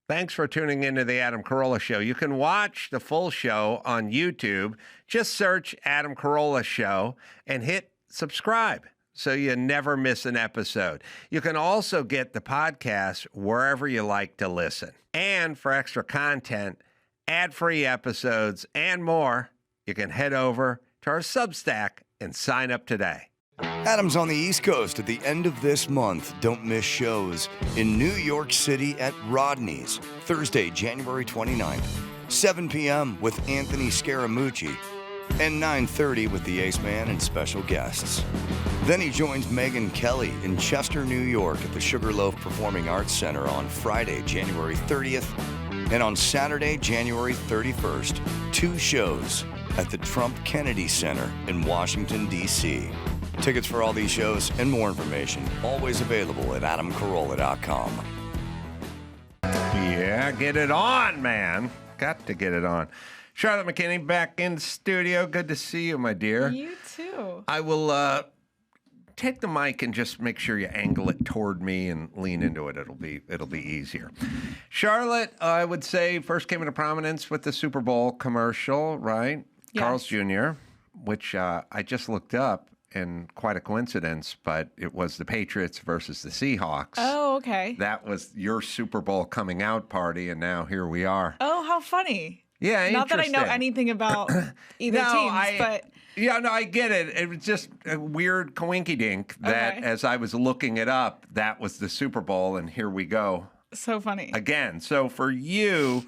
Thanks for tuning into the Adam Carolla Show. You can watch the full show on YouTube. Just search Adam Carolla Show and hit subscribe so you never miss an episode. You can also get the podcast wherever you like to listen. And for extra content, ad-free episodes, and more, you can head over to our Substack and sign up today. Adam's on the East Coast at the end of this month. Don't miss shows in New York City at Rodney's, Thursday, January 29th, 7 p.m. with Anthony Scaramucci, and 9:30 with the Ace Man and special guests. Then he joins Megyn Kelly in Chester, New York at the Sugarloaf Performing Arts Center on Friday, January 30th, and on Saturday, January 31st, 2 shows at the Trump Kennedy Center in Washington, D.C. Tickets for all these shows and more information always available at adamcarolla.com. Yeah, get it on, man. Got to get it on. Charlotte McKinney back in the studio. Good to see you, my dear. You too. I will take the mic and just make sure you angle it toward me and lean into it. It'll be easier. Charlotte, I would say, first came into prominence with the Super Bowl commercial, right? Yes. Carl's Jr., which I just looked up. And quite a coincidence, but it was the Patriots versus the Seahawks. Oh, okay. That was your Super Bowl coming out party, and now here we are. Oh, how funny. Yeah, Not that I know anything about either teams, but... Yeah, no, I get it. It was just a weird coinkydink that as I was looking it up, that was the Super Bowl, and here we go. So funny. Again, so for you...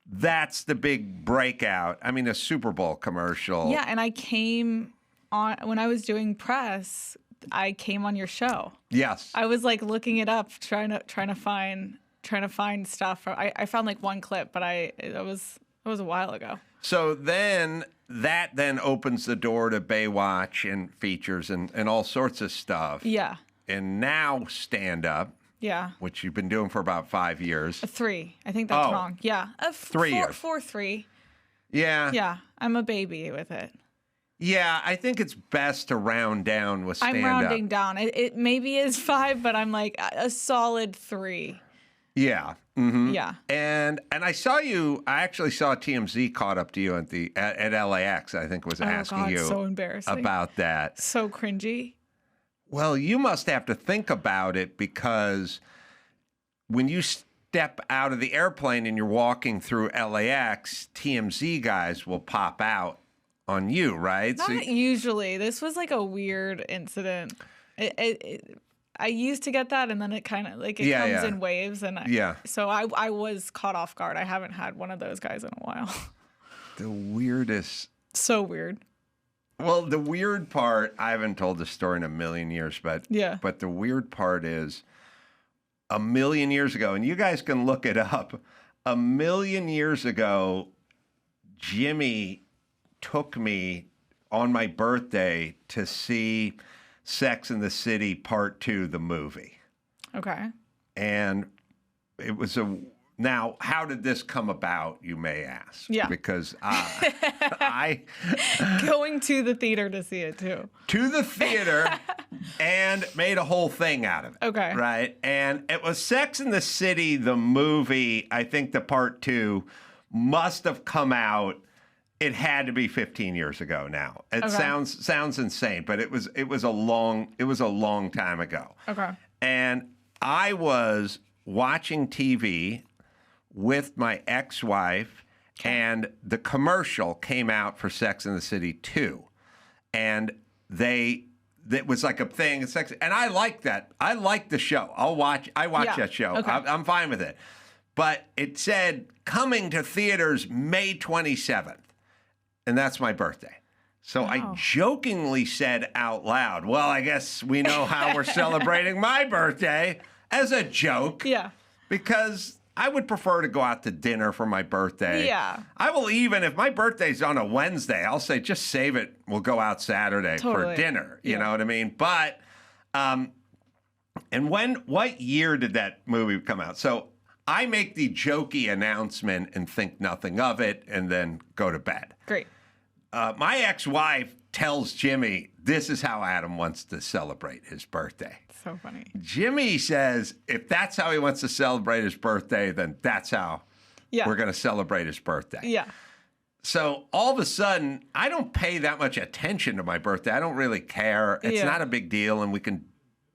That's the big breakout. I mean, a Super Bowl commercial. Yeah, and I came on when I was doing press. I came on your show. Yes. I was like looking it up, trying to find stuff. I found like one clip, but it was a while ago. So then that opens the door to Baywatch and features and all sorts of stuff. Yeah. And now stand up. Yeah. Which you've been doing for about 5 years. 3. I think that's wrong. Yeah. 3 years. 3. Yeah. Yeah. I'm a baby with it. Yeah. I think it's best to round down with stand up. I'm rounding down. It maybe is 5, but I'm like a solid 3. Yeah. Mm-hmm. Yeah. And I actually saw TMZ caught up to you at LAX, I think was asking you so embarrassing. about that. So cringy. Well, you must have to think about it because when you step out of the airplane and you're walking through LAX, TMZ guys will pop out on you, right? Not usually. This was like a weird incident. I used to get that, and then it kind of like it comes in waves, and so I was caught off guard. I haven't had one of those guys in a while. The weirdest. So weird. Well, the weird part, I haven't told this story in a million years, but the weird part is a million years ago, and you guys can look it up, a million years ago, Jimmy took me on my birthday to see Sex and the City Part 2, the movie. Okay. And it was Now, how did this come about, you may ask? Yeah. Because I... Going to the theater to see it, too. To the theater and made a whole thing out of it. Okay. Right? And it was Sex and the City, the movie, I think the Part 2, must have come out. It had to be 15 years ago now. It sounds insane, but it was a long time ago. Okay. And I was watching TV with my ex-wife, and the commercial came out for Sex and the City 2. And it was like a thing, and I like that. I like the show. I watch that show. Okay. I'm fine with it. But it said, coming to theaters May 27th. And that's my birthday. So I jokingly said out loud, well, I guess we know how we're celebrating my birthday, as a joke. Yeah. Because I would prefer to go out to dinner for my birthday. Yeah. I will even, if my birthday's on a Wednesday, I'll say, just save it. We'll go out Saturday for dinner. You know what I mean? But, and what year did that movie come out? So I make the jokey announcement and think nothing of it and then go to bed. Great. My ex-wife tells Jimmy, this is how Adam wants to celebrate his birthday. So funny. Jimmy says, if that's how he wants to celebrate his birthday, then that's how we're going to celebrate his birthday. Yeah. So all of a sudden, I don't pay that much attention to my birthday. I don't really care. It's not a big deal. And we can,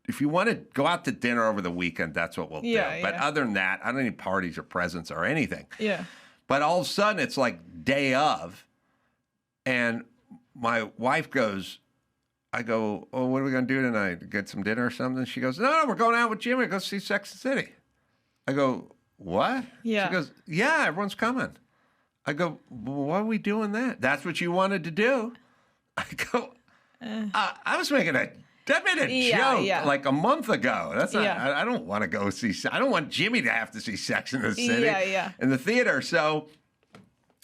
if you want to go out to dinner over the weekend, that's what we'll do. But other than that, I don't need parties or presents or anything. Yeah. But all of a sudden, it's like day of. And my wife goes, I go, oh, what are we going to do tonight? Get some dinner or something? She goes, no, we're going out with Jimmy to go see Sex and the City. I go, what? Yeah. She goes, yeah, everyone's coming. I go, well, why are we doing that? That's what you wanted to do. I go, I was making a joke like a month ago. That's not, I don't want to go see, I don't want Jimmy to have to see Sex and the City in the theater. So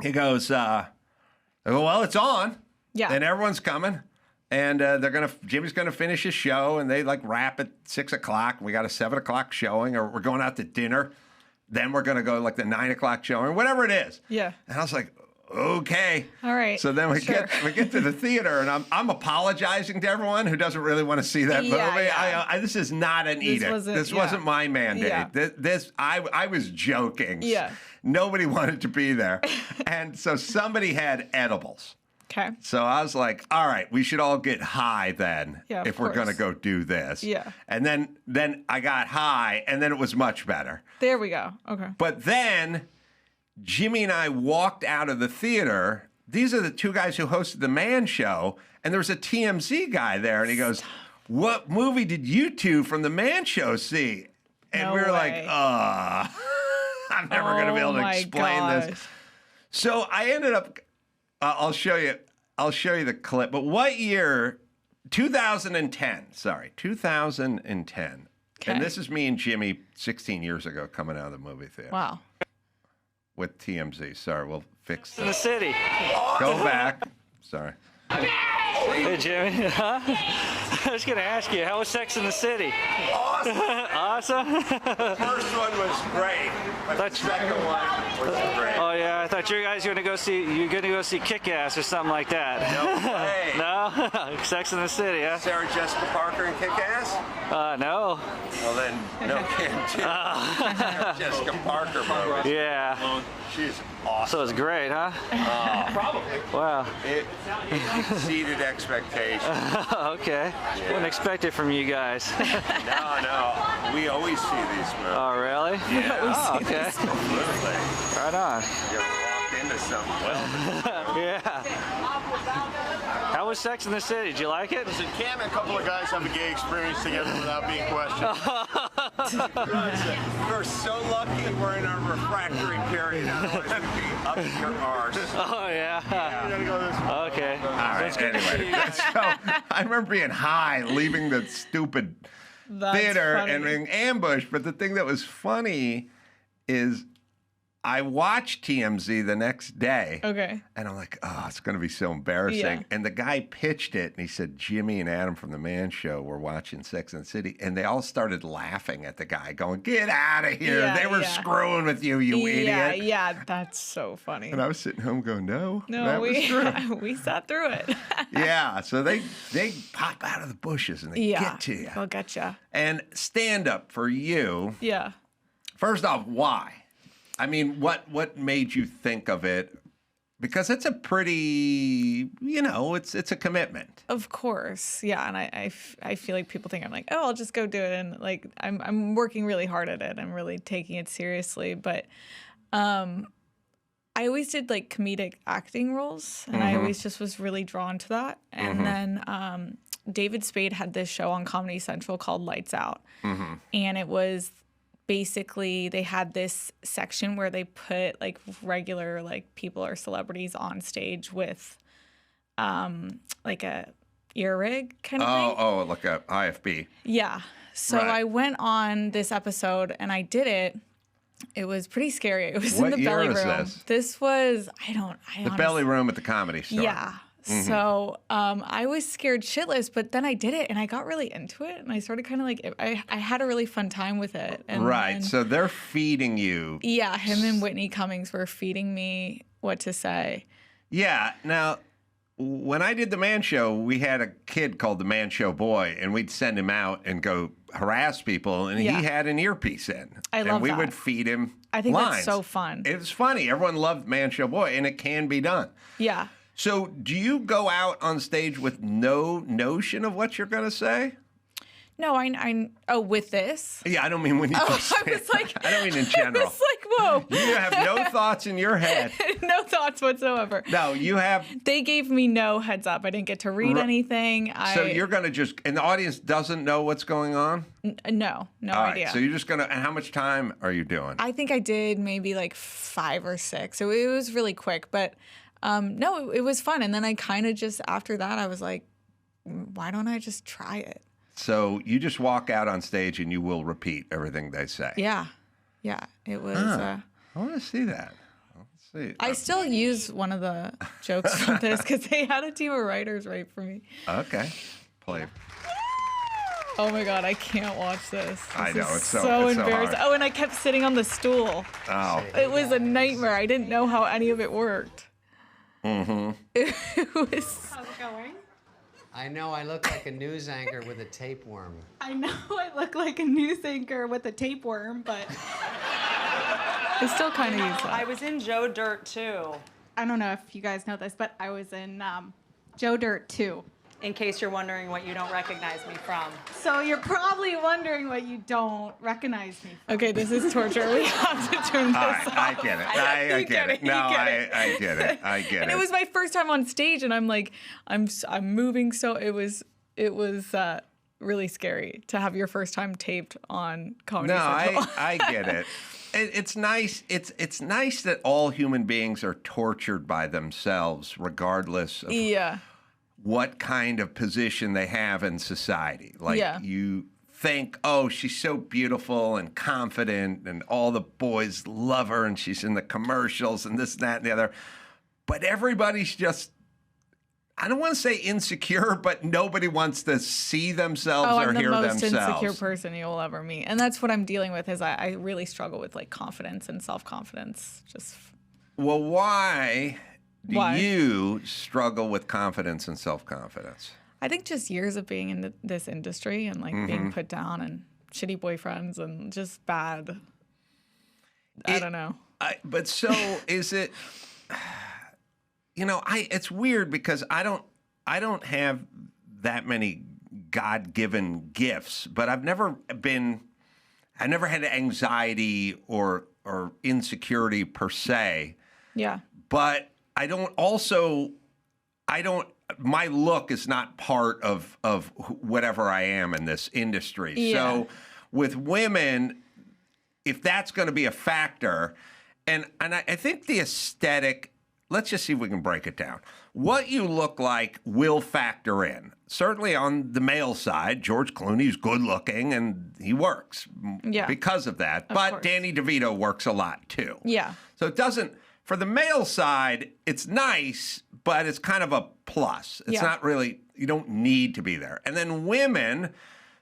he goes, I go, well, it's on. Yeah. And everyone's coming. And Jimmy's gonna finish his show, and they like wrap at 6 o'clock. We got a 7 o'clock showing, or we're going out to dinner. Then we're gonna go like the 9 o'clock showing, whatever it is. Yeah. And I was like, okay. All right. So then we get to the theater, and I'm apologizing to everyone who doesn't really want to see that movie. Yeah. This is not an edict. This wasn't my mandate. Yeah. I was joking. Yeah. Nobody wanted to be there, and so somebody had edibles. Okay. So I was like, all right, we should all get high then if we're going to go do this. Yeah. And then I got high, and then it was much better. There we go. Okay. But then Jimmy and I walked out of the theater. These are the two guys who hosted the Man Show, and there was a TMZ guy there, and he goes, what movie did you two from the Man Show see? And we were like, I'm never going to be able to explain this. So I ended up... I'll show you the clip. But what year? 2010. Sorry, 2010. Okay. And this is me and Jimmy 16 years ago coming out of the movie theater. Wow. With TMZ. Sorry, we'll fix this. In the city. Go back. Sorry. Hey, Jimmy. Huh? I was going to ask you, how was Sex in the City? Awesome. Awesome? The first one was great, but the second one was great. Oh, yeah. I thought you guys were going to go see Kick-Ass or something like that. No way. No? Sex in the City, huh? Sarah Jessica Parker and Kick-Ass? No. Well, then, no can't do. Sarah Jessica Parker movie. Yeah. She's awesome. So it's great, huh? Probably. Wow. It exceeded expectations. Okay. Yeah. Wouldn't expect it from you guys. No. We always see these movies. Oh, really? Yeah. Okay. Absolutely. Right on. You ever walk into something well? Yeah. How was Sex in the City? Did you like it? Listen, can a couple of guys have a gay experience together without being questioned? We're so lucky we're in our refractory period. Otherwise we'd be up your arse. Oh, yeah. You gotta go this way. Okay. All right, anyway. So I remember being high, leaving the stupid theater and being ambushed. But the thing that was funny is I watched TMZ the next day. Okay. And I'm like, oh, it's going to be so embarrassing. Yeah. And the guy pitched it, and he said, Jimmy and Adam from the Man Show were watching Sex and the City. And they all started laughing at the guy, going, get out of here. They were screwing with you, you idiot. Yeah, that's so funny. And I was sitting home going, no, we sat through it. Yeah, so they pop out of the bushes, and they get to you. They'll get you. And stand up for you. Yeah. First off, why? I mean, what made you think of it? Because it's a pretty, it's a commitment. Of course, yeah. And I feel like people think I'm like, oh, I'll just go do it, and like I'm working really hard at it. I'm really taking it seriously. But I always did like comedic acting roles, and I always just was really drawn to that. And then David Spade had this show on Comedy Central called Lights Out, and it was. Basically, they had this section where they put like regular like people or celebrities on stage with like a ear rig kind of thing. Oh, like a IFB. Yeah. So I went on this episode and I did it. It was pretty scary. It was in the belly room. This was I the belly room at the Comedy Store. Yeah. So I was scared shitless, but then I did it and I got really into it and I started kind of like, I had a really fun time with it. And then, so they're feeding you. Yeah, him and Whitney Cummings were feeding me what to say. Yeah. Now, when I did the Man Show, we had a kid called the Man Show Boy, and we'd send him out and go harass people, and he had an earpiece in. I love that. And we would feed him I think lines. That's so fun. It was funny. Everyone loved Man Show Boy, and it can be done. Yeah. So do you go out on stage with no notion of what you're going to say? No, with this? Yeah, I don't mean when you first I was like, I don't mean in general. I was like, whoa. You have no thoughts in your head. No thoughts whatsoever. No, you have. They gave me no heads up. I didn't get to read anything. So you're going to just, and the audience doesn't know what's going on? No All idea. Right, so you're just going to, and how much time are you doing? I think I did maybe like 5 or 6. So it was really quick, but no, it was fun. And then I kind of just, after that, I was like, why don't I just try it? So you just walk out on stage and you will repeat everything they say. Yeah. It was. I want to see that. Let's see. I still use one of the jokes from this because they had a team of writers write for me. Okay. Play. Oh my God, I can't watch this. I know, it's so embarrassing. hard. Oh, and I kept sitting on the stool. Oh. It was a nightmare. I didn't know how any of it worked. Mm-hmm. It was. How's it going? I know I look like a news anchor with a tapeworm. I know I look like a news anchor with a tapeworm, but I still kind of use that. I was in Joe Dirt too. I don't know if you guys know this, but I was in Joe Dirt too. In case you're wondering what you don't recognize me from. So you're probably wondering what you don't recognize me from. Okay, this is torture. We have to turn this off. I get it. I get it. No, I get it. And it was my first time on stage, and I'm like, I'm moving so. It was really scary to have your first time taped on Comedy Central. I get it. It's nice. It's nice that all human beings are tortured by themselves, regardless of what kind of position they have in society. Like you think, oh, she's so beautiful and confident, and all the boys love her, and she's in the commercials and this, that, and the other. But everybody's just, I don't want to say insecure, but nobody wants to see themselves or hear themselves. I'm the most insecure person you will ever meet. And that's what I'm dealing with is I really struggle with like confidence and self-confidence. Well, why do you struggle with confidence and self-confidence? I think just years of being in this industry and like being put down and shitty boyfriends and just bad. I don't know. But so is it, it's weird because I don't have that many God-given gifts, but I've never had anxiety or insecurity per se. Yeah. But my look is not part of whatever I am in this industry. Yeah. So with women, if that's going to be a factor, and I think the aesthetic, let's just see if we can break it down. What you look like will factor in. Certainly on the male side, George Clooney's good looking and he works because of that. But Danny DeVito works a lot too. Yeah. So it doesn't, for the male side, it's nice, but it's kind of a plus. It's not really, you don't need to be there. And then women,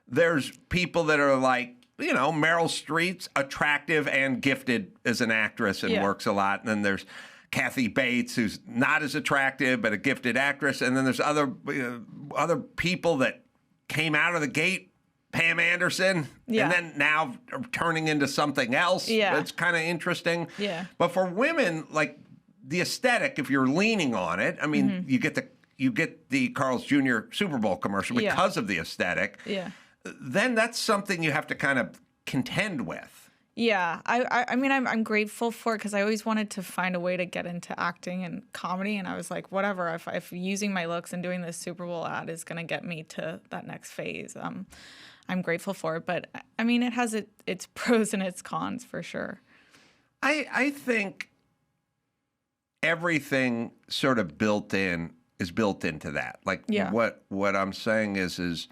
there's people that are like, Meryl Streep's attractive and gifted as an actress and works a lot. And then there's Kathy Bates, who's not as attractive, but a gifted actress. And then there's other people that came out of the gate, Pam Anderson, and then now are turning into something else. That's kind of interesting. Yeah. But for women, like the aesthetic, if you're leaning on it, I mean, you get the Carl's Jr. Super Bowl commercial because of the aesthetic. Yeah. Then that's something you have to kind of contend with. Yeah, I mean, I'm grateful for it because I always wanted to find a way to get into acting and comedy, and I was like, whatever, if using my looks and doing this Super Bowl ad is going to get me to that next phase, I'm grateful for it. But I mean, it has its pros and its cons for sure. I think everything sort of is built into that. Like what I'm saying is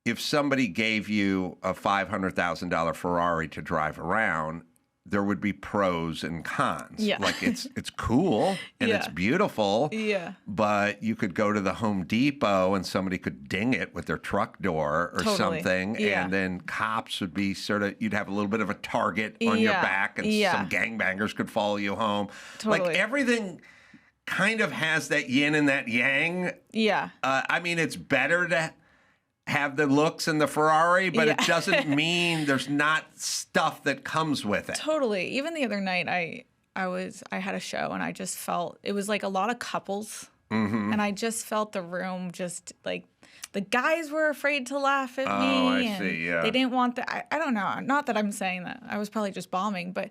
if somebody gave you a $500,000 Ferrari to drive around, there would be pros and cons. Yeah. Like it's cool and it's beautiful. Yeah. But you could go to the Home Depot and somebody could ding it with their truck door or something. Yeah. And then cops would be you'd have a little bit of a target on your back and some gangbangers could follow you home. Totally. Like everything kind of has that yin and that yang. Yeah. I mean, it's better to have the looks and the Ferrari, but it doesn't mean there's not stuff that comes with it. Totally. Even the other night, I had a show and I just felt it was like a lot of couples, and I just felt the room just like the guys were afraid to laugh at me. Oh, I and see. Yeah. They didn't want that. I don't know. Not that I'm saying that. I was probably just bombing, but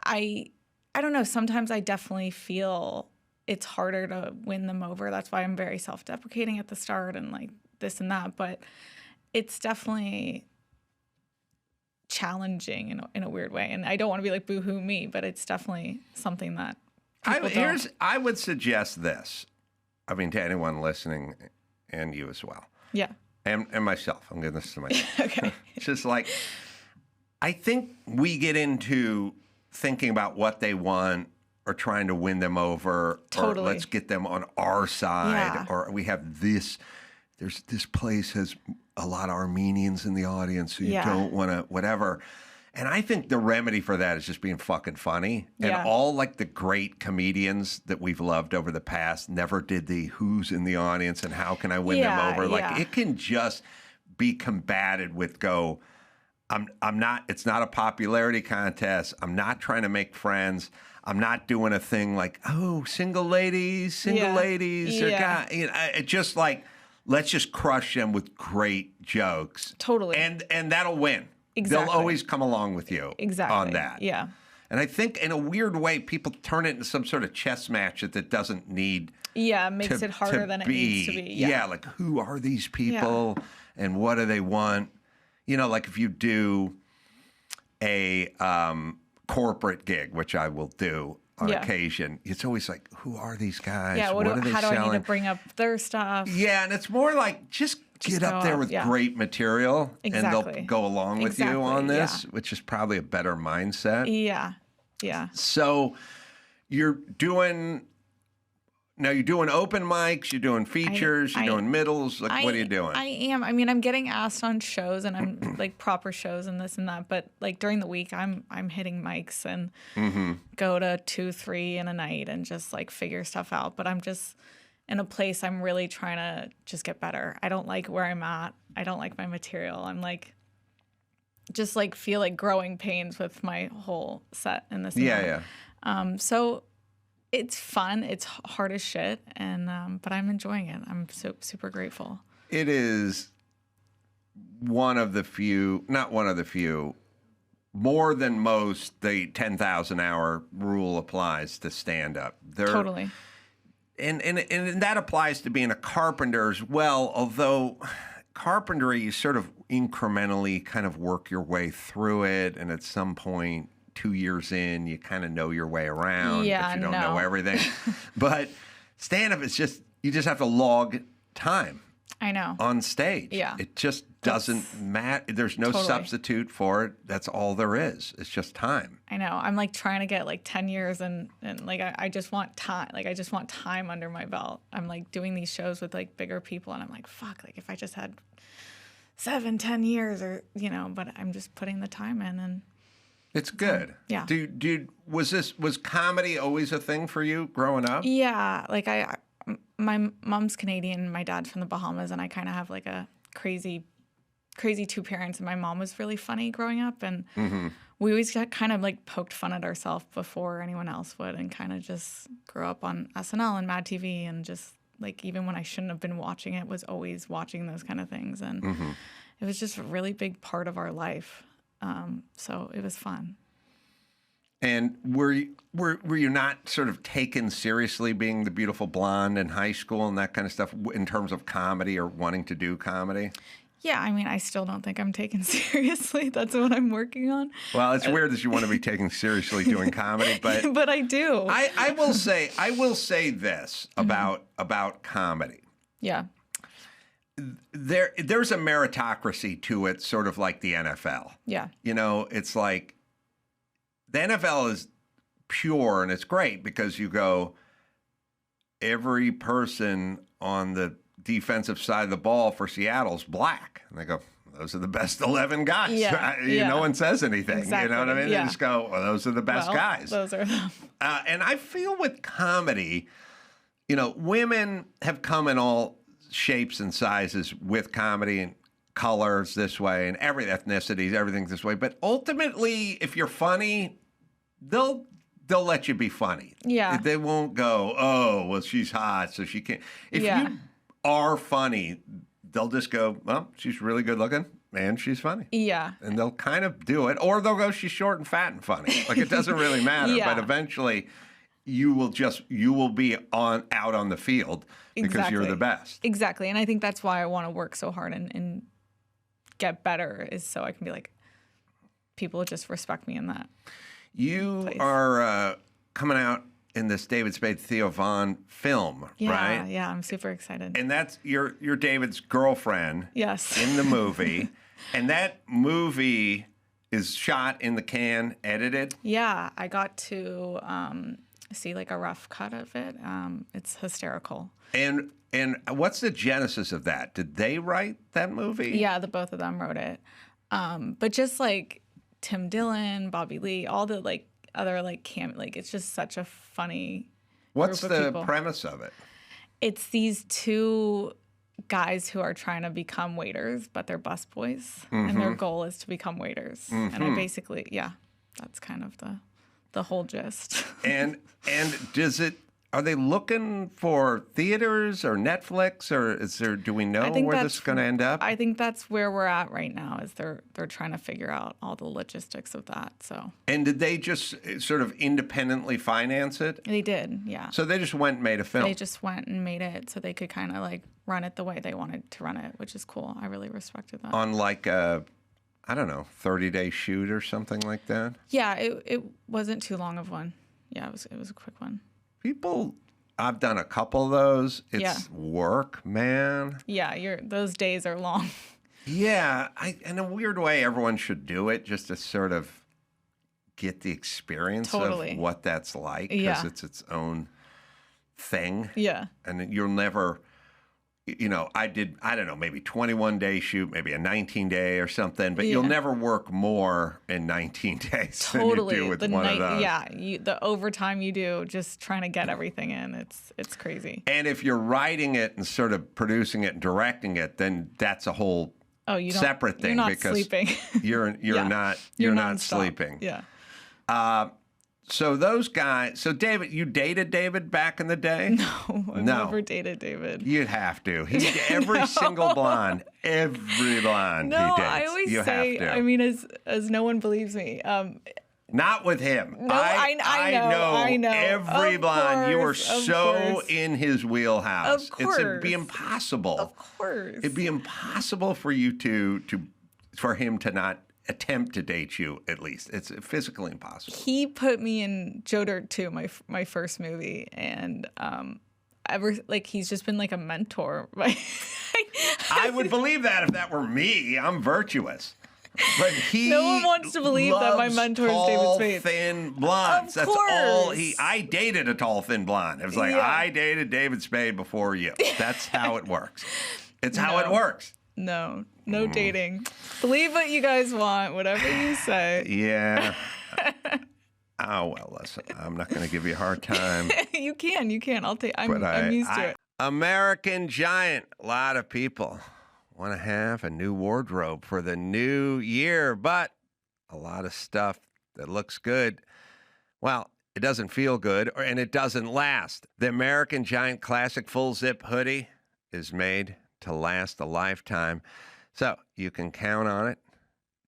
I don't know. Sometimes I definitely feel it's harder to win them over. That's why I'm very self-deprecating at the start and like this and that. But it's definitely challenging in a weird way. And I don't want to be like boo-hoo me, but it's definitely something that I would suggest this. I mean, to anyone listening and you as well. Yeah. And myself. I'm giving this to myself. Okay. It's just like, I think we get into thinking about what they want or trying to win them over. Totally. Or let's get them on our side. Yeah. Or we have this. This place has a lot of Armenians in the audience, so you don't want to whatever. And I think the remedy for that is just being fucking funny. And all like the great comedians that we've loved over the past never did the who's in the audience and how can I win them over. Like it can just be combated with I'm not, it's not a popularity contest. I'm not trying to make friends. I'm not doing a thing like, oh, single ladies, or guy. You know, it just like, let's just crush them with great jokes. Totally. And that'll win. Exactly. They'll always come along with you on that. Yeah. And I think in a weird way, people turn it into some sort of chess match that doesn't need makes it harder than it needs to be. Yeah, like who are these people and what do they want? You know, like if you do a corporate gig, which I will do on occasion, it's always like, who are these guys? Yeah, what are they how do selling? I need to bring up their stuff? Yeah, and it's more like just get up there with great material and they'll go along with you on this, which is probably a better mindset. Yeah, yeah. So you're doing open mics, you're doing features, you're doing middles. Like, what are you doing? I am. I mean, I'm getting asked on shows and I'm like proper shows and this and that. But like during the week, I'm hitting mics and go to 2, 3 in a night and just like figure stuff out. But I'm just in a place I'm really trying to just get better. I don't like where I'm at. I don't like my material. I'm like, just like feel like growing pains with my whole set in this. So it's fun. It's hard as shit, and but I'm enjoying it. I'm super grateful. It is one of the few, not one of the few, more than most, the 10,000 hour rule applies to stand up. Totally. And that applies to being a carpenter as well, although carpentry, you sort of incrementally kind of work your way through it, and at some point, 2 years in, you kind of know your way around, but you don't know everything. But stand-up is just, you just have to log time. I know. On stage. Yeah. It just doesn't matter. There's no substitute for it. That's all there is. It's just time. I know. I'm like trying to get like 10 years and like I just want time. Like I just want time under my belt. I'm like doing these shows with like bigger people and I'm like, fuck, like if I just had 7, 10 years or, you know, but I'm just putting the time in and it's good. Yeah. Was comedy always a thing for you growing up? Yeah. Like my mom's Canadian, my dad's from the Bahamas, and I kind of have like a crazy 2 parents. And my mom was really funny growing up, and we always got kind of like poked fun at ourselves before anyone else would, and kind of just grew up on SNL and Mad TV, and just like even when I shouldn't have been watching it, was always watching those kind of things, and it was just a really big part of our life. So it was fun. And were you not sort of taken seriously being the beautiful blonde in high school and that kind of stuff in terms of comedy or wanting to do comedy? Yeah, I mean, I still don't think I'm taken seriously. That's what I'm working on. Well, it's weird that you want to be taken seriously doing comedy, but but I do. I will say this about comedy. Yeah. There's a meritocracy to it, sort of like the NFL. Yeah. You know, it's like the NFL is pure and it's great because you go, every person on the defensive side of the ball for Seattle's black. And they go, those are the best 11 guys. Yeah. No one says anything. Exactly. You know what I mean? Yeah. They just go, well, those are the best guys. Those are them. And I feel with comedy, women have come in all shapes and sizes with comedy and colors this way and every ethnicities, everything's this way. But ultimately, if you're funny, they'll let you be funny. Yeah. They won't go, oh, well, she's hot, so she can't. If you are funny, they'll just go, well, she's really good looking and she's funny. Yeah. And they'll kind of do it. Or they'll go, she's short and fat and funny. Like, it doesn't really matter. But eventually you will be out on the field because you're the best. Exactly. And I think that's why I want to work so hard and get better, is so I can be like, people just respect me in that. You are coming out in this David Spade, Theo Von film, right? Yeah, I'm super excited. And that's you're David's girlfriend. Yes. In the movie. And that movie is shot in the can, edited. Yeah, I got to see like a rough cut of it. It's hysterical. And what's the genesis of that? Did they write that movie? Yeah, the both of them wrote it. But just like Tim Dillon, Bobby Lee, all the like other like it's just such a funny What's group of the people. premise of it? It's these two guys who are trying to become waiters, but they're busboys, and their goal is to become waiters. And I basically, that's kind of the whole gist. And are they looking for theaters or Netflix, or do we know where this is going to end up? I think that's where we're at right now, is they're trying to figure out all the logistics of that. So. And did they just sort of independently finance it? They did, yeah. So they just went and made a film. They just went and made it so they could kind of like run it the way they wanted to run it, which is cool. I really respected that. On like a, I don't know, 30-day shoot or something like that? Yeah, it wasn't too long of one. Yeah, it was a quick one. I've done a couple of those. It's work, man. Yeah, those days are long. Yeah, in a weird way, everyone should do it just to sort of get the experience of what that's like, because it's its own thing. Yeah. And you'll never, I don't know, maybe 21-day shoot, maybe a 19-day or something, but you'll never work more in 19 days than you do with one of those. Yeah, the overtime you do just trying to get everything in, it's crazy. And if you're writing it and sort of producing it and directing it, then that's a whole separate thing. You're not because sleeping. you're not sleeping. Yeah. So those guys, David, you dated David back in the day? No, I've never dated David. You'd have to. Every single blonde, every blonde no, he dates. I always you say, have to. I mean, as no one believes me. Not with him. No, I know every of blonde. You are course, so in his wheelhouse. Of course. It'd be impossible. Of course. It'd be impossible for you for him to not attempt to date you, at least. It's physically impossible. He put me in Joe Dirt 2, my first movie, and he's just been like a mentor. I would believe that if that were me. I'm virtuous. But no one wants to believe that my mentor is David Spade. Thin blondes. Of That's course. all I dated a tall, thin blonde. It was like, I dated David Spade before you. That's how it works. It's how it works. No dating. Believe what you guys want, whatever you say. Yeah. Oh, well, listen, I'm not going to give you a hard time. You can. I'm used to it. American Giant. A lot of people want to have a new wardrobe for the new year, but a lot of stuff that looks good, well, it doesn't feel good, and it doesn't last. The American Giant Classic Full Zip Hoodie is made to last a lifetime, so you can count on it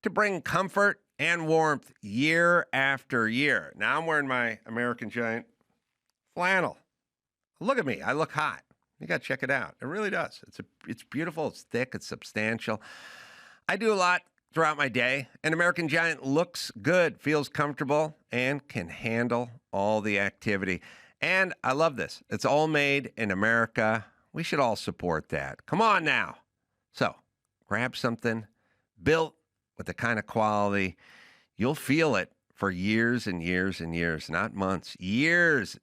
to bring comfort and warmth year after year. Now I'm wearing my American Giant flannel. Look at me. I look hot. You got to check it out. It really does. It's beautiful. It's thick. It's substantial. I do a lot throughout my day, and American Giant looks good, feels comfortable, and can handle all the activity. And I love this. It's all made in America. We should all support that. Come on now. So grab something built with the kind of quality you'll feel it for years and years and years, not months, years.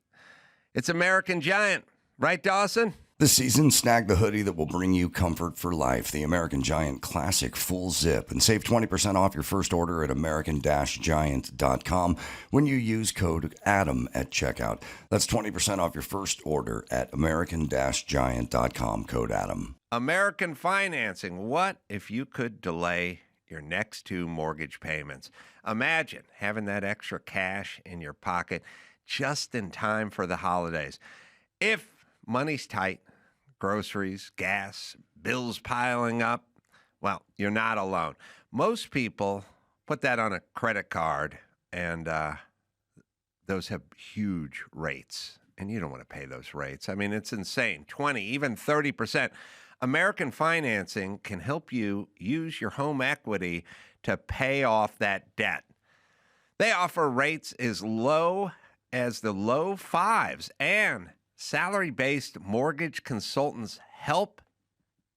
It's American Giant. Right, Dawson? This season, snag the hoodie that will bring you comfort for life, the American Giant Classic Full Zip, and save 20% off your first order at american-giant.com when you use code ADAM at checkout. That's 20% off your first order at american-giant.com, code ADAM. American financing. What if you could delay your next 2 mortgage payments? Imagine having that extra cash in your pocket just in time for the holidays. If money's tight, groceries, gas, bills piling up, well, you're not alone. Most people put that on a credit card, and those have huge rates, and you don't want to pay those rates. I mean, it's insane. 20, even 30%. American Financing can help you use your home equity to pay off that debt. They offer rates as low as the low 5s, and salary-based mortgage consultants help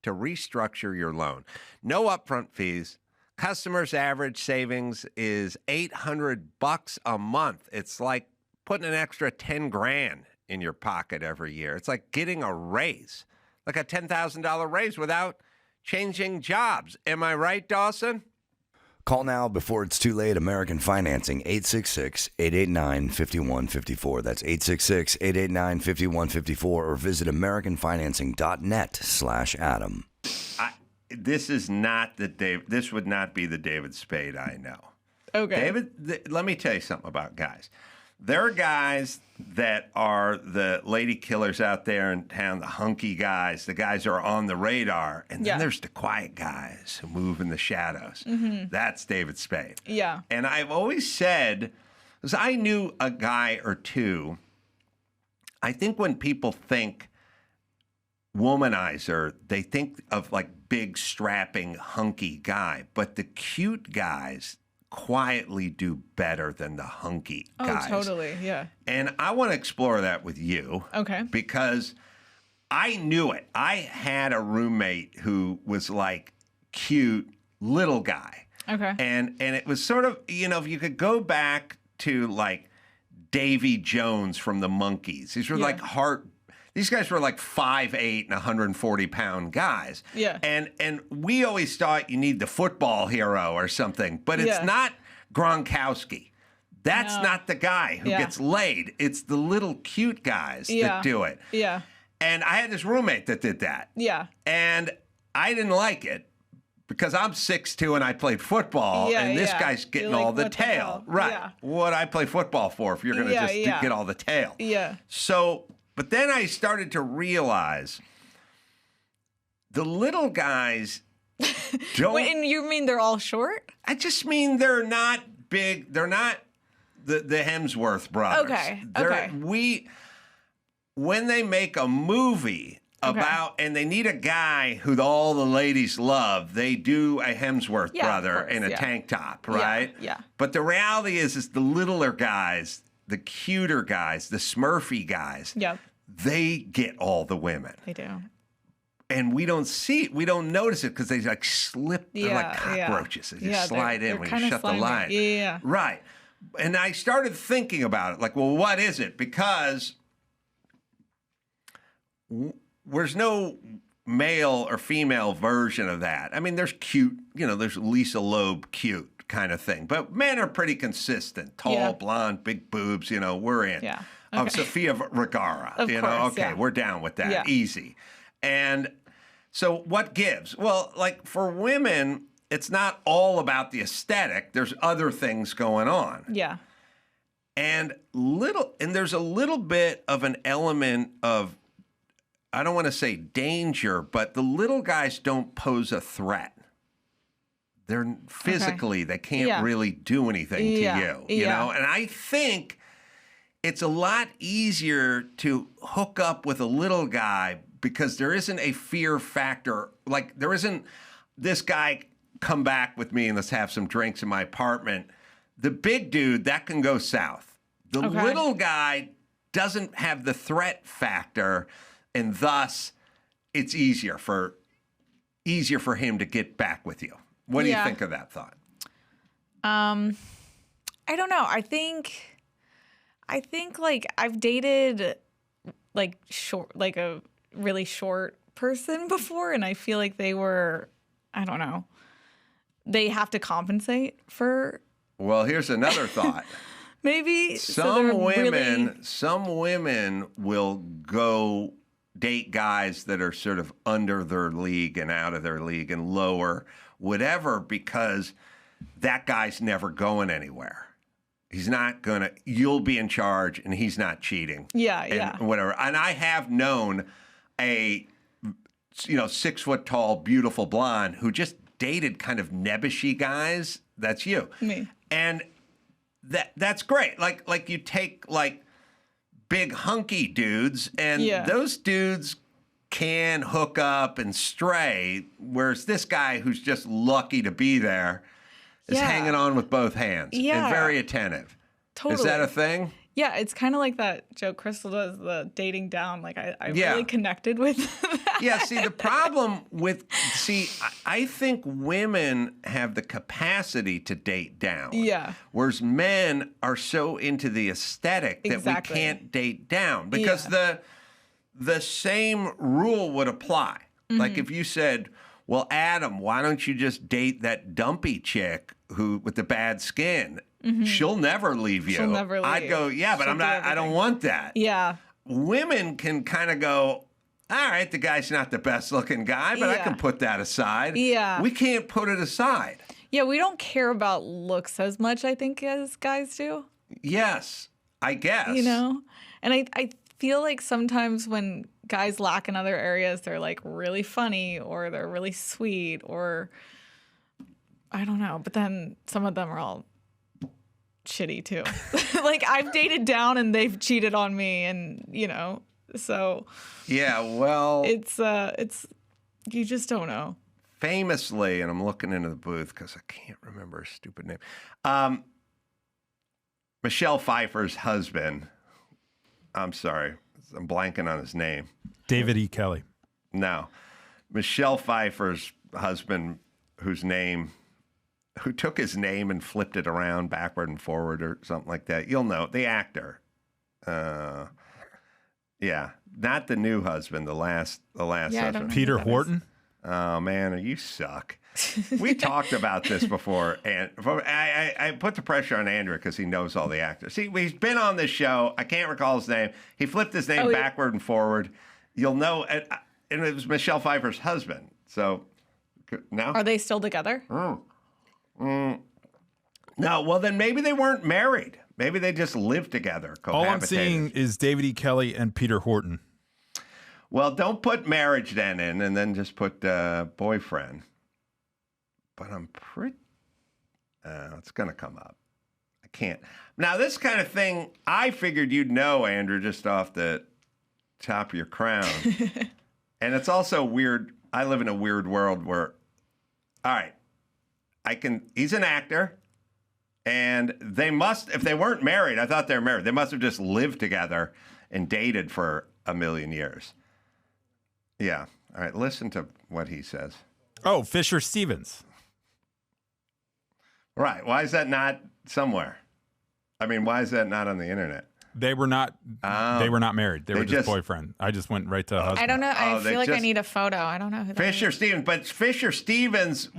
to restructure your loan. No upfront fees. Customers' average savings is $800 a month. It's like putting an extra 10 grand in your pocket every year. It's like getting a raise, like a $10,000 raise without changing jobs. Am I right, Dawson? Call now before it's too late. American Financing, 866-889-5154. That's 866-889-5154, or visit americanfinancing.net/Adam. This is not this would not be the David Spade I know. Okay. David, let me tell you something about guys. There are guys that are the lady killers out there in town, the hunky guys, the guys who are on the radar. And then there's the quiet guys who move in the shadows. Mm-hmm. That's David Spade. Yeah. And I've always said, because I knew a guy or two, I think when people think womanizer, they think of like big, strapping, hunky guy. But the cute guys quietly do better than the hunky guys. Oh, totally, yeah. And I want to explore that with you. Okay. Because I knew it. I had a roommate who was like cute little guy. Okay. And it was sort of, if you could go back to like Davy Jones from the Monkees. These were like these guys were like 5'8" and 140-pound guys. Yeah. And we always thought you need the football hero or something, but it's not Gronkowski. That's not the guy who gets laid. It's the little cute guys that do it. Yeah. And I had this roommate that did that. Yeah. And I didn't like it because I'm 6'2" and I played football, and this guy's getting all the tail. Right. Yeah. What I play football for if you're going to just get all the tail. Yeah. So... But then I started to realize the little guys don't... Wait, and you mean they're all short? I just mean they're not big. They're not the Hemsworth brothers. Okay. When they make a movie about, and they need a guy who all the ladies love, they do a Hemsworth brother in a tank top, right? Yeah. But the reality is the littler guys... The cuter guys, the Smurfy guys, they get all the women. They do. And we don't see it. We don't notice it because they like slip. They're like cockroaches. They just slide in when you shut the line. Yeah. Right. And I started thinking about it. Like, well, what is it? Because there's no male or female version of that. I mean, there's cute, there's Lisa Loeb cute kind of thing. But men are pretty consistent. Tall, blonde, big boobs, we're in. Yeah. Okay. Sofia Vergara, of course, we're down with that. Easy. And so what gives? Well, like for women, it's not all about the aesthetic. There's other things going on. Yeah. And there's a little bit of an element of, I don't want to say danger, but the little guys don't pose a threat. They're physically, they can't really do anything to you, know? And I think it's a lot easier to hook up with a little guy because there isn't a fear factor. Like, there isn't this guy, come back with me and let's have some drinks in my apartment. The big dude, that can go south. The little guy doesn't have the threat factor, and thus it's easier for him to get back with you. What do you think of that thought? I don't know. I think like I've dated like a really short person before, and I feel like they were, I don't know, they have to compensate for. Well, here's another thought. Maybe some women will go date guys that are sort of under their league and out of their league and lower, whatever, because that guy's never going anywhere. He's not gonna. You'll be in charge, and he's not cheating. Yeah. Whatever. And I have known a 6 foot tall, beautiful blonde who just dated kind of nebbishy guys. That's you. Me. And that's great. Like you take like big hunky dudes, and those dudes can hook up and stray, whereas this guy who's just lucky to be there is hanging on with both hands and very attentive. Totally. Is that a thing? Yeah, it's kind of like that joke Crystal does, the dating down. Like, I really connected with that. Yeah, see, the problem with, I think women have the capacity to date down. Yeah. Whereas men are so into the aesthetic that we can't date down. Because the same rule would apply. Mm-hmm. Like if you said, well, Adam, why don't you just date that dumpy chick who with the bad skin? Mm-hmm. She'll never leave you. She'll never leave. I'd go, yeah, but I don't want that. Yeah. Women can kind of go, all right, the guy's not the best looking guy, but I can put that aside. Yeah. We can't put it aside. Yeah, we don't care about looks as much, I think, as guys do. Yes, I guess. And I feel like sometimes when guys lack in other areas, they're like really funny or they're really sweet or I don't know. But then some of them are all shitty too. Like I've dated down and they've cheated on me, and so yeah, well, it's you just don't know. Famously, and I'm looking into the booth because I can't remember her stupid name. Michelle Pfeiffer's husband. I'm sorry, I'm blanking on his name. David E. Kelly. No, Michelle Pfeiffer's husband, who took his name and flipped it around backward and forward or something like that. You'll know, the actor. Yeah, not the new husband, the last husband. Peter Horton? Oh, man, you suck. We talked about this before, and I put the pressure on Andrew because he knows all the actors. See, he's been on this show. I can't recall his name. He flipped his name backward and forward. You'll know, and it was Michelle Pfeiffer's husband. So, now? Are they still together? No, well, then maybe they weren't married. Maybe they just lived together. All I'm seeing is David E. Kelly and Peter Horton. Well, don't put marriage then in, and then just put boyfriend. But I'm pretty... it's going to come up. I can't. Now, this kind of thing, I figured you'd know, Andrew, just off the top of your crown. And it's also weird. I live in a weird world where... All right. He's an actor, and they must, if they weren't married, I thought they were married. They must have just lived together and dated for a million years. Yeah. All right. Listen to what he says. Oh, Fisher Stevens. Right. Why is that not somewhere? I mean, why is that not on the internet? They were not. They were not married. They were just boyfriend. I just went right to husband. I don't know. I feel like I need a photo. I don't know who that Fisher is. Stevens, but Fisher Stevens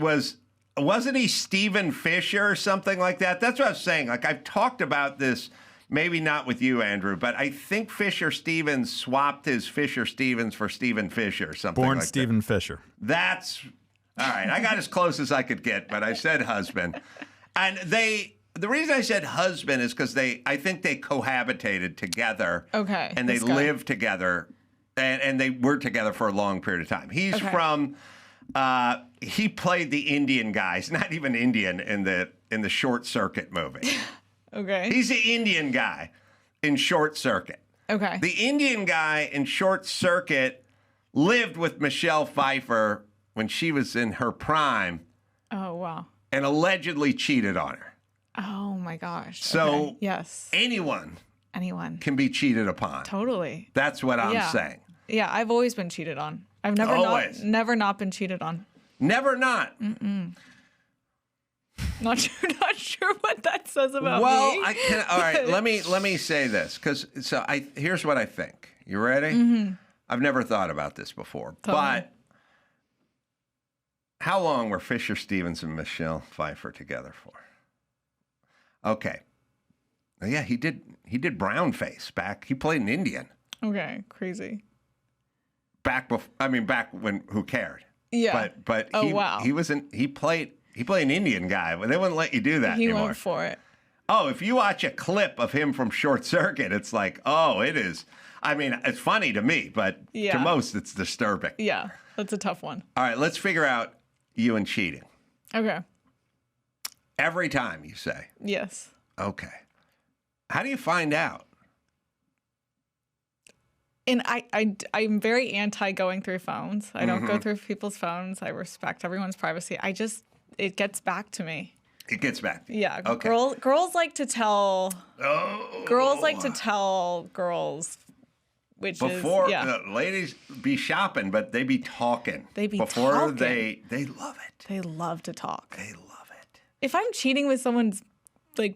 wasn't he Stephen Fisher or something like that? That's what I was saying. Like I've talked about this, maybe not with you, Andrew, but I think Fisher Stevens swapped his Fisher Stevens for Stephen Fisher or something Born like Stephen that. Fisher. That's all right. I got as close as I could get, but I said husband. And the reason I said husband is because I think they cohabitated together. Okay. And they lived together, and they were together for a long period of time. He's from... he played the Indian guy. He's not even Indian in the Short Circuit movie. Okay. He's the Indian guy in Short Circuit. Okay. The Indian guy in Short Circuit lived with Michelle Pfeiffer when she was in her prime. Oh, wow. And allegedly cheated on her. Oh, my gosh. So yes, anyone can be cheated upon. Totally. That's what I'm saying. Yeah, I've always been cheated on. I've never not been cheated on. Never not. Mm-mm. Not sure what that says about me. Well, I can. All right, let me say this here's what I think. You ready? Mm-hmm. I've never thought about this before, but how long were Fisher Stevens and Michelle Pfeiffer together for? Okay. Yeah, he did brown face back. He played an Indian. Okay, crazy. Back when who cared? Yeah. But wow. He played an Indian guy, but they wouldn't let you do that anymore. He went for it. Oh, if you watch a clip of him from Short Circuit, it's like, oh, it is. I mean, it's funny to me, but to most, it's disturbing. Yeah, that's a tough one. All right, let's figure out you and cheating. Okay. Every time you say. Yes. Okay. How do you find out? And I'm very anti going through phones. I don't go through people's phones. I respect everyone's privacy. It gets back to me. It gets back. Yeah. Okay. Girls like to tell. Oh. Girls like to tell girls, which before is ladies be shopping, but they be talking. They be before talking. They love it. They love to talk. They love it. If I'm cheating with someone's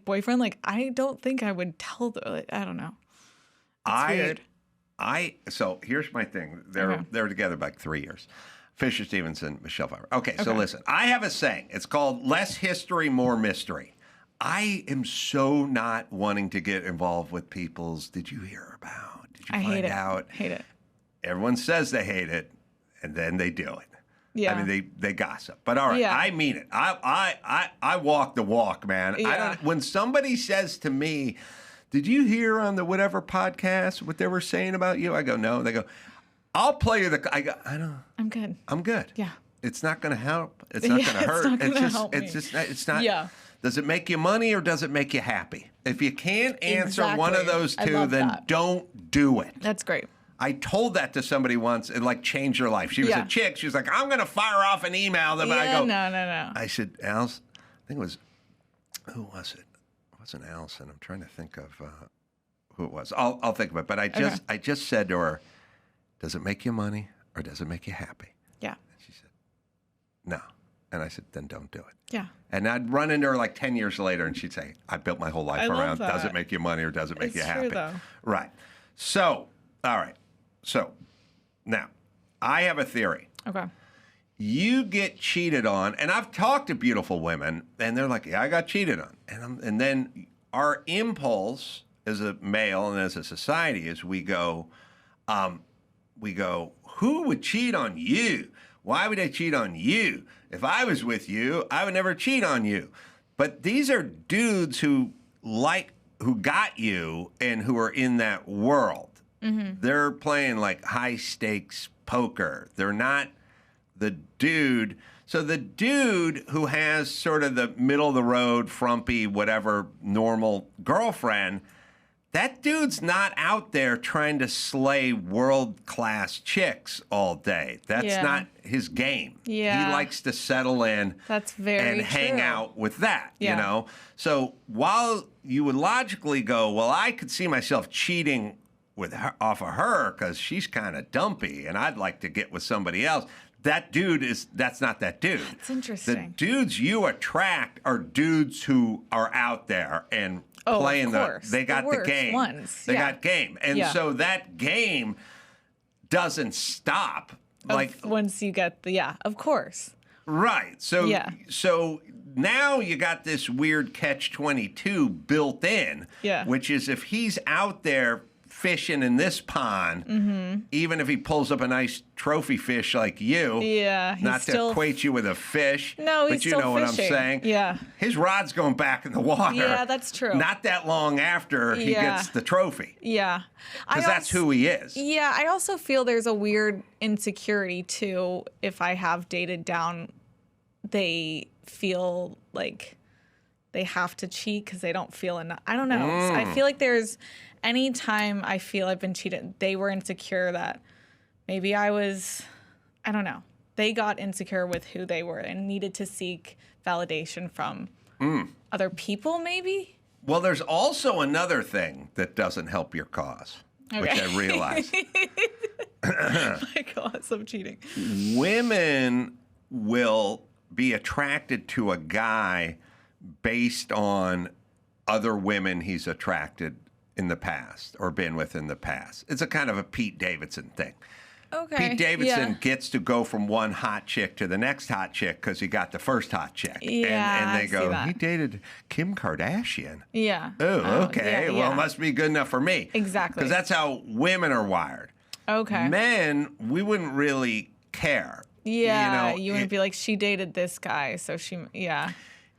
boyfriend, I don't think I would tell them. I don't know. It's weird. So here's my thing. They're together like 3 years. Fisher Stevenson, Michelle Pfeiffer. Okay, so listen. I have a saying. It's called less history, more mystery. I am so not wanting to get involved with people's. Did you hear about? Did you find out? Hate it. Everyone says they hate it, and then they do it. Yeah. I mean, they gossip. But all right, I mean it. I walk the walk, man. Yeah. When somebody says to me, did you hear on the whatever podcast what they were saying about you? I go, no. They go, I'll play you I go, I don't. I'm good. I'm good. Yeah. It's not going to help. It's not going to hurt. It's not. Yeah. Does it make you money or does it make you happy? If you can't answer one of those two, then don't do it. That's great. I told that to somebody once. It changed her life. She was a chick. She was like, I'm going to fire off an email. I go, no. I said, Alice, I think it was, who was it? It wasn't Allison. I'm trying to think of who it was. I'll think of it. But I just said to her, does it make you money or does it make you happy? Yeah. And she said, no. And I said, then don't do it. Yeah. And I'd run into her 10 years later and she'd say, I built my whole life around, does it make you money or does it make you happy? It's true, though. Right. So, all right. So, now, I have a theory. Okay. You get cheated on, and I've talked to beautiful women, and they're like, yeah, I got cheated on. And then our impulse as a male and as a society is we go, who would cheat on you? Why would they cheat on you? If I was with you, I would never cheat on you. But these are dudes who got you and who are in that world. Mm-hmm. They're playing high stakes poker. They're not the dude. So the dude who has sort of the middle of the road, frumpy, whatever, normal girlfriend, that dude's not out there trying to slay world-class chicks all day. That's not his game. Yeah. He likes to settle in and hang out with that, you know? So while you would logically go, well, I could see myself cheating off of her because she's kind of dumpy and I'd like to get with somebody else. That's not that dude. That's interesting. The dudes you attract are dudes who are out there and playing they got the game. Ones. They got game. And so that game doesn't stop. Once you get of course. Right. So so now you got this weird catch-22 built in, which is if he's out there fishing in this pond, even if he pulls up a nice trophy fish like you, not to equate you with a fish, but you know what I'm saying. Yeah, his rod's going back in the water. Yeah, that's true. Not that long after he gets the trophy. Yeah, because that's who he is. Yeah, I also feel there's a weird insecurity too. If I have dated down, they feel like they have to cheat because they don't feel enough. I don't know. So I feel like anytime I feel I've been cheated, they were insecure that maybe I don't know. They got insecure with who they were and needed to seek validation from other people, maybe? Well, there's also another thing that doesn't help your cause, which I realize. My cause of cheating. Women will be attracted to a guy based on other women he's attracted in the past or been with in the past. It's a kind of a Pete Davidson thing. Okay. Pete Davidson gets to go from one hot chick to the next hot chick because he got the first hot chick. Yeah, and they go, he dated Kim Kardashian. Yeah. Oh, okay. Yeah, well, it must be good enough for me. Exactly. Because that's how women are wired. Okay. Men, we wouldn't really care. Yeah, you wouldn't be like, she dated this guy, so she,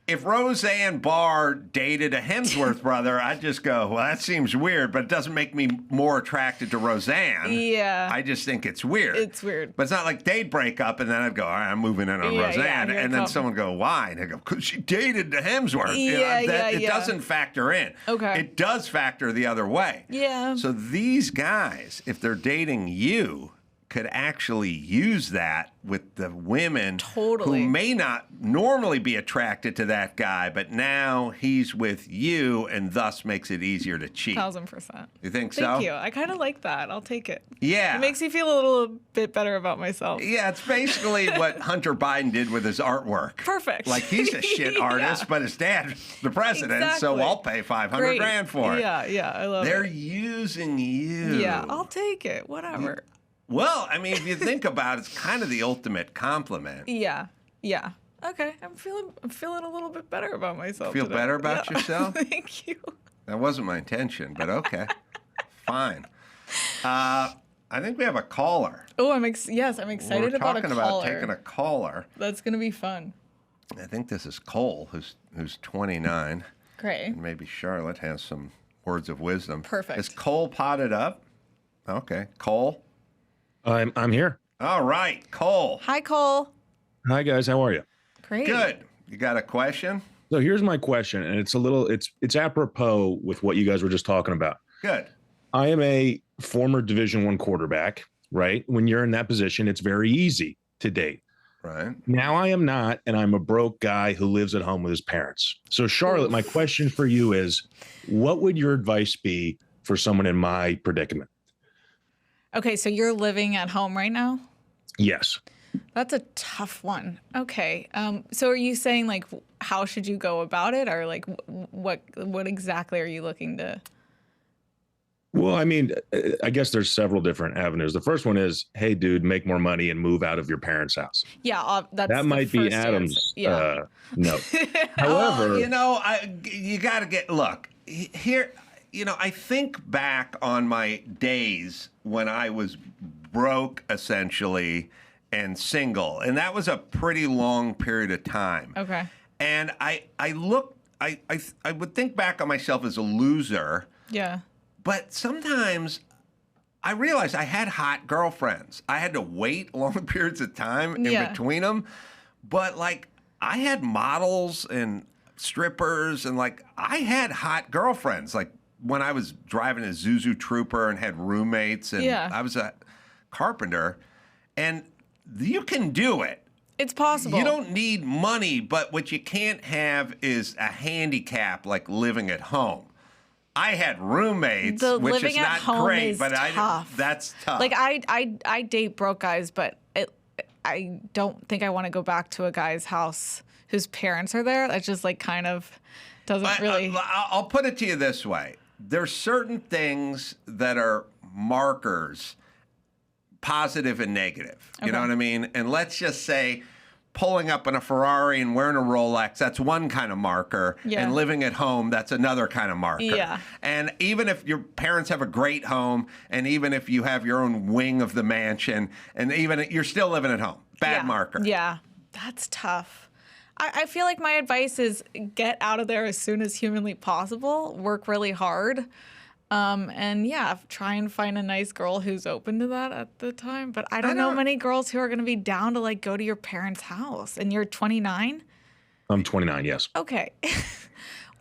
If Roseanne Barr dated a Hemsworth brother, I'd just go, well, that seems weird, but it doesn't make me more attracted to Roseanne. Yeah. I just think it's weird. It's weird. But it's not like they'd break up and then I'd go, all right, I'm moving in on Roseanne. And then someone go, why? And I go, because she dated the Hemsworth. It doesn't factor in. Okay. It does factor the other way. Yeah. So these guys, if they're dating you, could actually use that with the women who may not normally be attracted to that guy, but now he's with you and thus makes it easier to cheat. 1,000%. You think so? Thank you. I kind of like that. I'll take it. Yeah. It makes me feel a little bit better about myself. Yeah, it's basically what Hunter Biden did with his artwork. Perfect. Like, he's a shit artist, but his dad's the president, so I'll pay $500 grand for it. Yeah, I love They're it. using you. Yeah, I'll take it. Whatever. Well, I mean, if you think about it, it's kind of the ultimate compliment. Yeah. Okay, I'm feeling a little bit better about myself. Feel today. better about yourself? Thank you. That wasn't my intention, but okay. Fine. I think we have a caller. Oh, I'm excited about a caller. We're talking about taking a caller. That's gonna be fun. I think this is Cole, who's 29. Great. And maybe Charlotte has some words of wisdom. Perfect. Is Cole potted up? Okay, Cole. I'm here. All right, Cole. Hi, Cole. Hi guys, how are you? Great. Good. You got a question? So here's my question, and it's apropos with what you guys were just talking about. Good. I am a former Division I quarterback, right? When you're in that position, it's very easy to date. Right. Now I am not, and I'm a broke guy who lives at home with his parents. So Charlotte, my question for you is, what would your advice be for someone in my predicament? Okay, so you're living at home right now? Yes. That's a tough one. Okay. So are you saying, like, how should you go about it? Or, like, what exactly are you looking to? Well, I mean, I guess there's several different avenues. The first one is, hey, dude, make more money and move out of your parent's house. Yeah, that might be Adam's note. However, you got to look here. I think back on my days when I was broke, essentially, and single, and that was a pretty long period of time. Okay. And I would think back on myself as a loser. Yeah. But sometimes I realized I had hot girlfriends. I had to wait long periods of time in between them. But, like, I had models and strippers, and, like, I had hot girlfriends. Like, when I was driving a Zuzu Trooper and had roommates, and I was a carpenter, and you can do it. It's possible. You don't need money, but what you can't have is a handicap like living at home. I had roommates, which is not great, but that's tough. Like, I date broke guys, but I don't think I want to go back to a guy's house whose parents are there. That just, like, kind of doesn't really. I'll put it to you this way. There's certain things that are markers, positive and negative. You know what I mean? And let's just say pulling up in a Ferrari and wearing a Rolex, that's one kind of marker. Yeah. And living at home, that's another kind of marker. Yeah. And even if your parents have a great home, and even if you have your own wing of the mansion, and even you're still living at home, bad marker. Yeah, that's tough. I feel like my advice is get out of there as soon as humanly possible, work really hard, and try and find a nice girl who's open to that at the time. But I don't know many girls who are going to be down to, like, go to your parents' house. And you're 29? I'm 29, yes. Okay.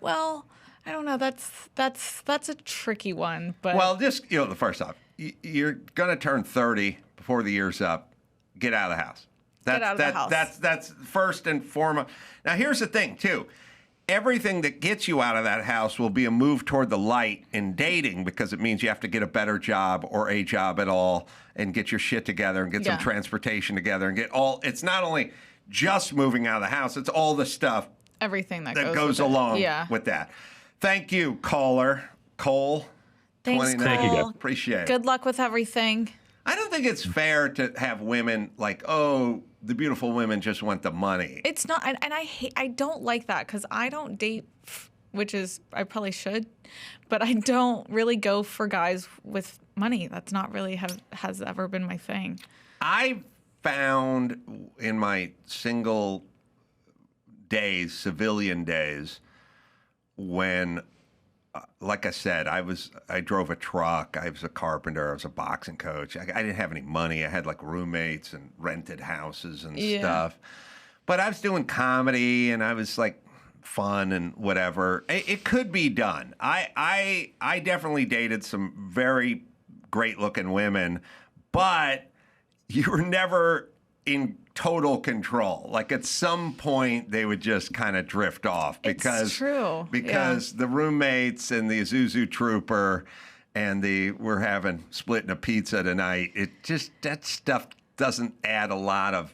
Well, I don't know. That's a tricky one. But well, just the first off, you're going to turn 30 before the year's up. Get out of the house. Get out of the house. That's first and foremost. Now, here's the thing, too. Everything that gets you out of that house will be a move toward the light in dating, because it means you have to get a better job or a job at all and get your shit together and get some transportation together and get all. It's not only just moving out of the house, it's all the stuff. Everything that goes along with that. Thank you, caller. Cole. Thanks, 29. Thank you, Gavin. Appreciate it. Good luck with everything. I don't think it's fair to have women like, oh, the beautiful women just want the money. It's not, and I don't like that because I don't date, which is, I probably should, but I don't really go for guys with money. That's not really has ever been my thing. I found in my single days, civilian days, when, like I said, I drove a truck. I was a carpenter. I was a boxing coach. I didn't have any money. I had like roommates and rented houses and stuff. But I was doing comedy and I was like fun and whatever. It could be done. I definitely dated some very great looking women, but you were never in total control. Like at some point they would just kind of drift off because the roommates and the Isuzu Trooper and we're splitting a pizza tonight. That stuff doesn't add a lot of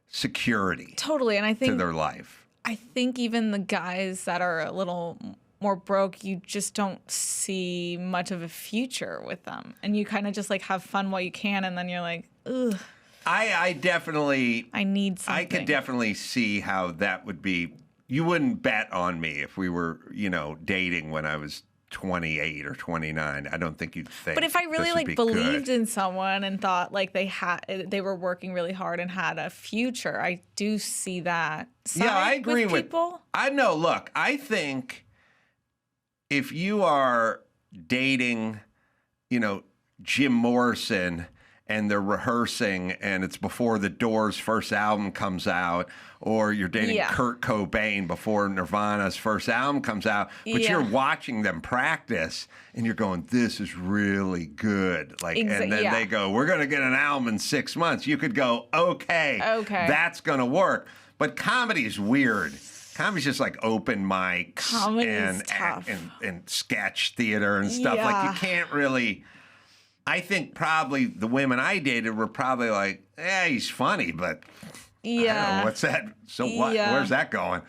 security. Totally, and I think to their life. I think even the guys that are a little more broke, you just don't see much of a future with them, and you kind of just like have fun while you can, and then you're like, ugh. I definitely need something. I could definitely see how that would be. You wouldn't bet on me if we were, dating when I was 28 or 29. I don't think you'd think. But if I really believed in someone and thought like they were working really hard and had a future, I do see that side. Yeah, I agree with people. I know. Look, I think if you are dating, Jim Morrison, and they're rehearsing and it's before the Doors' first album comes out, or you're dating Kurt Cobain before Nirvana's first album comes out, but you're watching them practice and you're going, this is really good. And then they go, we're going to get an album in 6 months. You could go, okay, that's going to work. But comedy's weird. Comedy's just like open mics and sketch theater and stuff. Like you can't really... I think probably the women I dated were probably like, he's funny, but I don't know, what's that? So what? Where's that going?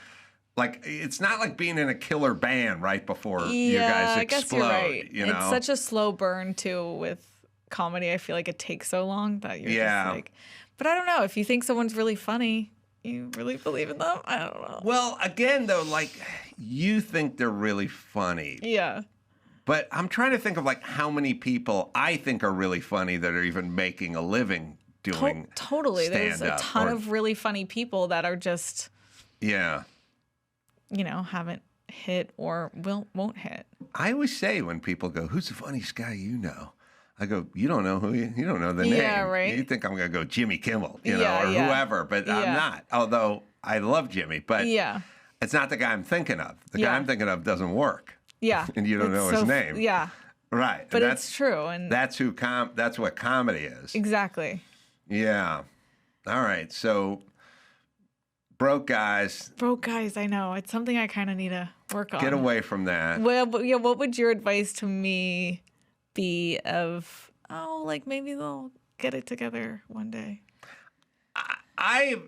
Like, it's not like being in a killer band right before you guys explode. I guess you're right. You know? It's such a slow burn, too, with comedy. I feel like it takes so long that you're just like... But I don't know. If you think someone's really funny, you really believe in them? I don't know. Well, again, though, like, you think they're really funny. Yeah. But I'm trying to think of like how many people I think are really funny that are even making a living doing totally. There's a ton of really funny people that are just haven't hit or won't hit. I always say when people go, "Who's the funniest guy you know?" I go, "You don't know you don't know the name. Yeah, right. You think I'm gonna go Jimmy Kimmel, or whoever?" But I'm not. Although I love Jimmy, but it's not the guy I'm thinking of. The guy I'm thinking of doesn't work. Yeah. And you don't know his name. Yeah. Right. But it's true. And that's that's what comedy is. Exactly. Yeah. All right. So broke guys, I know. It's something I kind of need to work on. Get away from that. Well, what would your advice to me be of, maybe they'll get it together one day?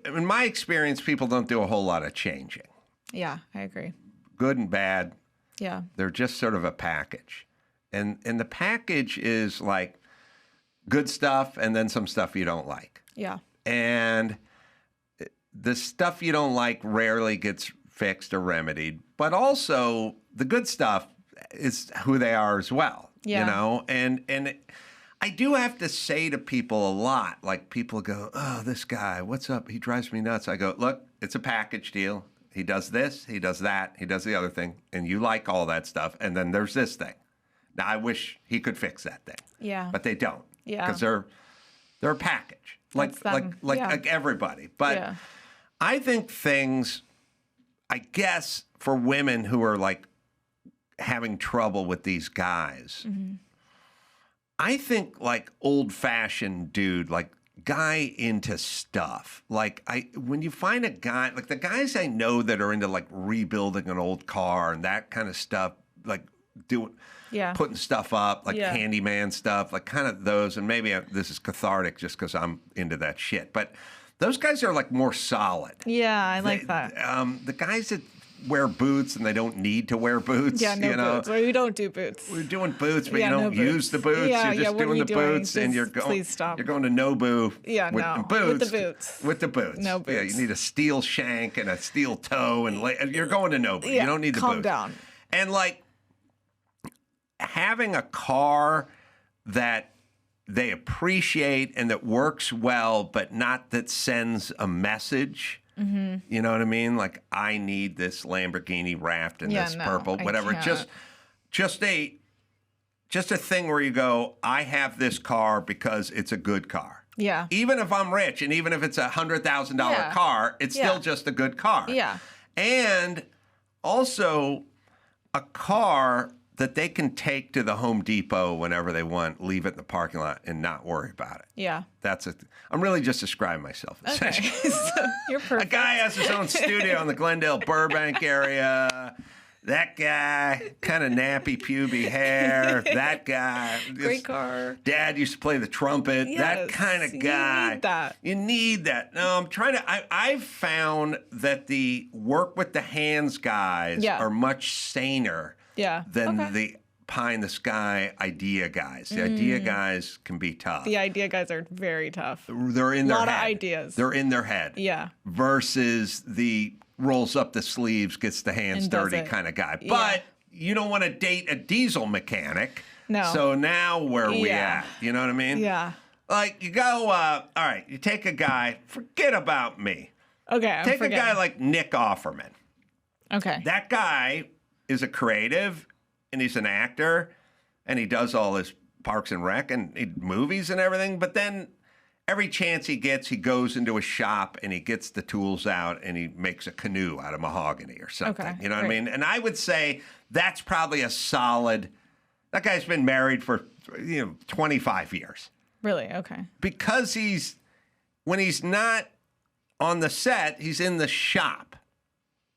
In my experience, people don't do a whole lot of changing. Yeah, I agree. Good and bad. Yeah. They're just sort of a package. And the package is like good stuff and then some stuff you don't like. Yeah. And the stuff you don't like rarely gets fixed or remedied, but also the good stuff is who they are as well. Yeah. And I do have to say to people a lot, like people go, "Oh, this guy, what's up? He drives me nuts." I go, "Look, it's a package deal. He does this, he does that, he does the other thing, and you like all that stuff. And then there's this thing. Now, I wish he could fix that thing. Yeah. But they don't. Yeah. Because they're a package, like everybody. But I think things, I guess, for women who are like having trouble with these guys, I think like old-fashioned dude, like guy into stuff. Like when you find a guy, like the guys I know that are into like rebuilding an old car and that kind of stuff, like putting stuff up, like handyman stuff, like kind of those. And maybe this is cathartic just because I'm into that shit. But those guys are like more solid. Yeah, I like that. The guys that wear boots and they don't need to wear boots. Yeah, no boots. Well, we don't do boots. We're doing boots, but you don't use the boots. Yeah, you're just doing the boots, and you're going. Please stop. You're going to Nobu. Yeah, with no. the boots. With the boots. With the boots. No boots. Yeah, you need a steel shank and a steel toe, and you're going to Nobu. Yeah, you don't need the calm boots. down. And like having a car that they appreciate and that works well, but not that sends a message. Mm-hmm. You know what I mean? Like, I need this Lamborghini wrapped in this purple, whatever. Just a thing where you go, I have this car because it's a good car. Yeah. Even if I'm rich and even if it's $100,000 car, it's still just a good car. Yeah. And also a car that they can take to the Home Depot whenever they want, leave it in the parking lot, and not worry about it. Yeah. I'm really just describing myself. Okay. So you're perfect. A guy has his own studio in the Glendale, Burbank area. That guy, kind of nappy, puby hair. That guy. Great car. Dad used to play the trumpet. Yes, that kind of guy. You need that. You need that. No, I'm trying to. I've found that the work with the hands guys are much saner than the pie in the sky idea guys. The idea guys can be tough. The idea guys are very tough. They're in their head. A lot of ideas. They're in their head. Yeah. Versus the rolls up the sleeves, gets the hands dirty kind of guy. But you don't want to date a diesel mechanic. No. So now where are we at? You know what I mean? Yeah. Like you go, all right, you take a guy, forget about me. Okay. Take a guy like Nick Offerman. Okay. That guy is a creative and he's an actor and he does all his Parks and Rec and movies and everything. But then every chance he gets, he goes into a shop and he gets the tools out and he makes a canoe out of mahogany or something. Okay, You know what I mean? And I would say that's probably a solid. That guy's been married for 25 years. Really? Okay. Because when he's not on the set, he's in the shop.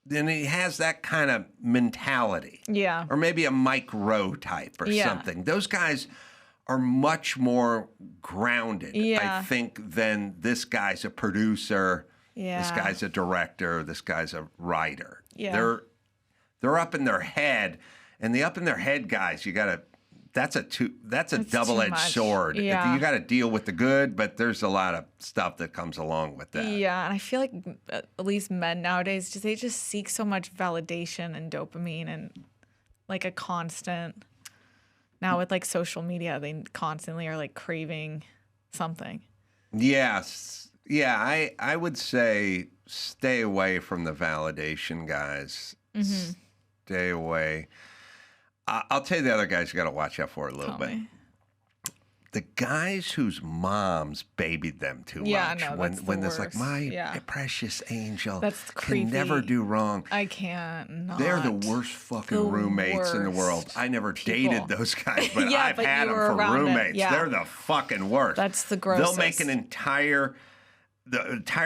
Then he has that kind of mentality. Yeah. Or maybe a Mike Rowe type or something. Those guys are much more grounded, I think, than this guy's a producer, this guy's a director, this guy's a writer. Yeah. They're up in their head, and the up in their head guys, that's a double-edged sword. Yeah. You got to deal with the good, but there's a lot of stuff that comes along with that. Yeah, and I feel like at least men nowadays, they just seek so much validation and dopamine and like a constant. Now with like social media, they constantly are like craving something. Yes. Yeah, I would say stay away from the validation guys. Mm-hmm. Stay away. I'll tell you the other guys you got to watch out for a little bit. The guys whose moms babied them too much. No, when there's like, my precious angel creepy. can never do wrong. I can't. They're the worst fucking roommates in the world. I never dated those guys, but I've had them for roommates. They're the fucking worst. That's the grossest. They'll make the entire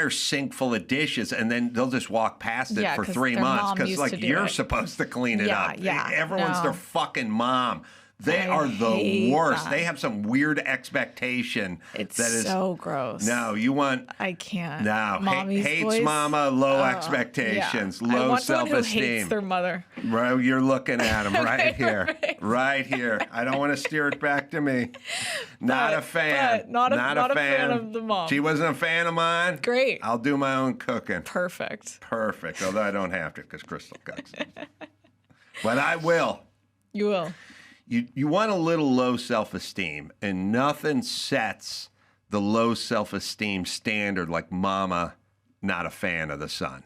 sink full of dishes, and then they'll just walk past it for 3 months because like you're supposed to clean it up. Yeah, everyone's their fucking mom. They are the worst. They have some weird expectation. It's so gross. No, you want. I can't. No, hates boys. mama, low expectations, low self-esteem. I want someone who hates their mother. Right, you're looking at him right here, right here. I don't want to steer it back to me. Not a fan. Not a fan of the mom. She wasn't a fan of mine. Great. I'll do my own cooking. Perfect. Although I don't have to because Crystal cooks. But I will. You will. You want a little low self-esteem, and nothing sets the low self-esteem standard like mama not a fan of the son.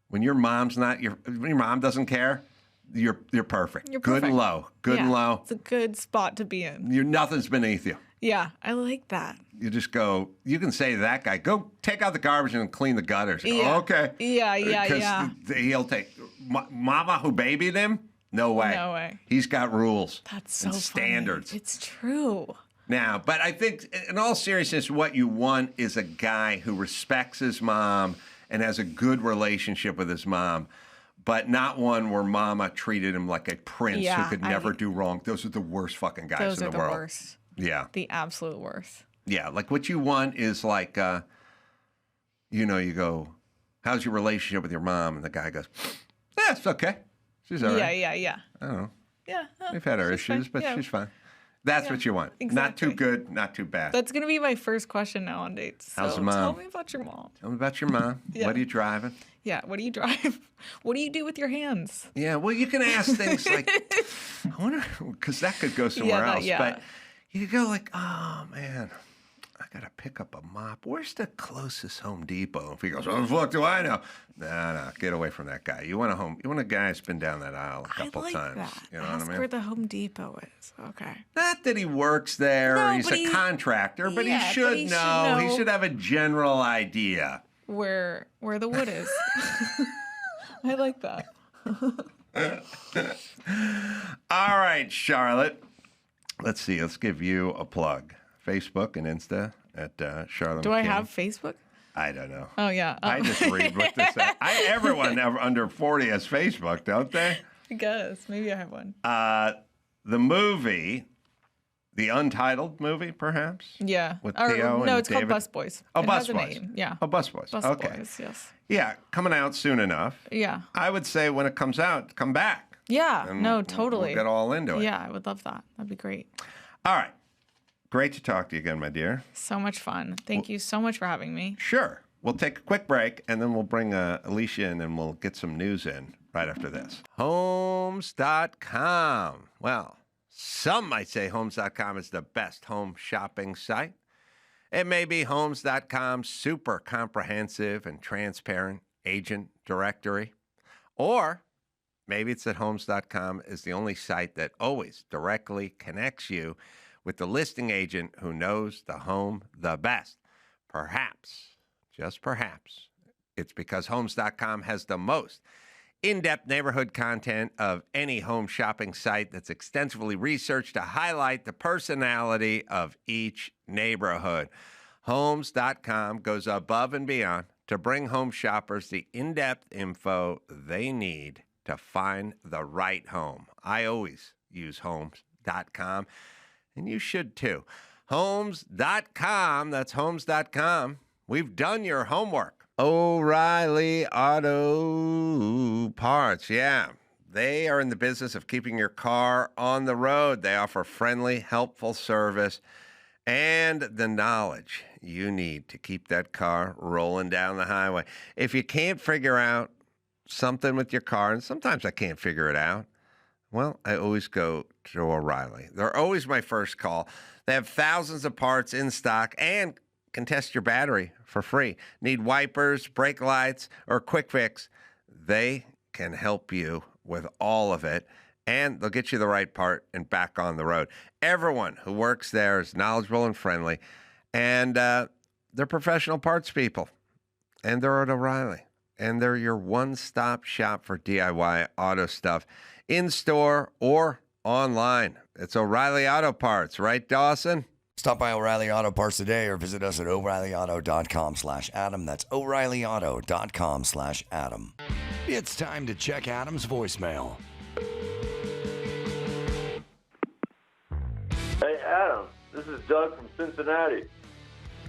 When your mom's not when your mom doesn't care, you're perfect. You're good perfect. And low. Good and low. It's a good spot to be in. Nothing's beneath you. Yeah, I like that. You just go, you can say to that guy, go take out the garbage and clean the gutters. Yeah. Oh, okay. Yeah. He'll take mama who babied him. No way. No way. He's got rules. That's so funny. Standards. It's true. Now, but I think in all seriousness, what you want is a guy who respects his mom and has a good relationship with his mom, but not one where mama treated him like a prince who could never do wrong. Those are the worst fucking guys in the world. Those are the worst. Yeah. The absolute worst. Yeah. Like what you want is like, you go, how's your relationship with your mom? And the guy goes, Yeah, it's okay. She's all right. Yeah. I don't know. Yeah. We've had our issues, fine. but she's fine. That's what you want. Exactly. Not too good, not too bad. That's going to be my first question now on dates. How's so your mom? Tell me about your mom. Tell me about your mom. Yeah. What are you driving? Yeah, what do you drive? What do you do with your hands? Yeah, well, you can ask things like, I wonder, because that could go somewhere else. But you could go like, oh, man, I got to pick up a mop. Where's the closest Home Depot? If he goes, what the fuck do I know? No, get away from that guy. You want a guy who's been down that aisle a couple times. That. You know Ask what I mean? where the Home Depot is. Okay. Not that he works there. No, He's a contractor, but he should know. He should have a general idea. Where the wood is. I like that. All right, Charlotte. Let's see. Let's give you a plug. Facebook and Insta at Charlotte Do McKinney. I have Facebook? I don't know. Oh, yeah. Oh. I just read what this says. Everyone under 40 has Facebook, don't they? I guess. Maybe I have one. The movie, the Untitled movie, perhaps? Yeah. With Theo and it's David? called Busboys. Oh, It has a Busboys. name. Yeah. Oh, Busboys. Okay. Busboys, yes. Yeah, coming out soon enough. Yeah. I would say when it comes out, come back. Yeah. And No, totally. We'll get all into it. Yeah, I would love that. That'd be great. All right. Great to talk to you again, my dear. So much fun. Thank you so much for having me. Sure. We'll take a quick break, and then we'll bring ELISHA in, and we'll get some news in right after this. Homes.com. Well, some might say Homes.com is the best home shopping site. It may be Homes.com's super comprehensive and transparent agent directory. Or maybe it's that Homes.com is the only site that always directly connects you with the listing agent who knows the home the best. Perhaps, just perhaps, it's because Homes.com has the most in-depth neighborhood content of any home shopping site that's extensively researched to highlight the personality of each neighborhood. Homes.com goes above and beyond to bring home shoppers the in-depth info they need to find the right home. I always use Homes.com. And you should too. Homes.com, that's Homes.com. We've done your homework. O'Reilly Auto Parts, yeah. They are in the business of keeping your car on the road. They offer friendly, helpful service and the knowledge you need to keep that car rolling down the highway. If you can't figure out something with your car, and sometimes I can't figure it out, well, I always go to O'Reilly. They're always my first call. They have thousands of parts in stock and can test your battery for free. Need wipers, brake lights, or quick fix? They can help you with all of it, and they'll get you the right part and back on the road. Everyone who works there is knowledgeable and friendly, and they're professional parts people, and they're at O'Reilly. And they're your one-stop shop for DIY auto stuff, in-store or online. It's O'Reilly Auto Parts, right, Dawson? Stop by O'Reilly Auto Parts today or visit us at O'ReillyAuto.com/Adam. That's O'ReillyAuto.com/Adam. It's time to check Adam's voicemail. Hey, Adam, this is Doug from Cincinnati.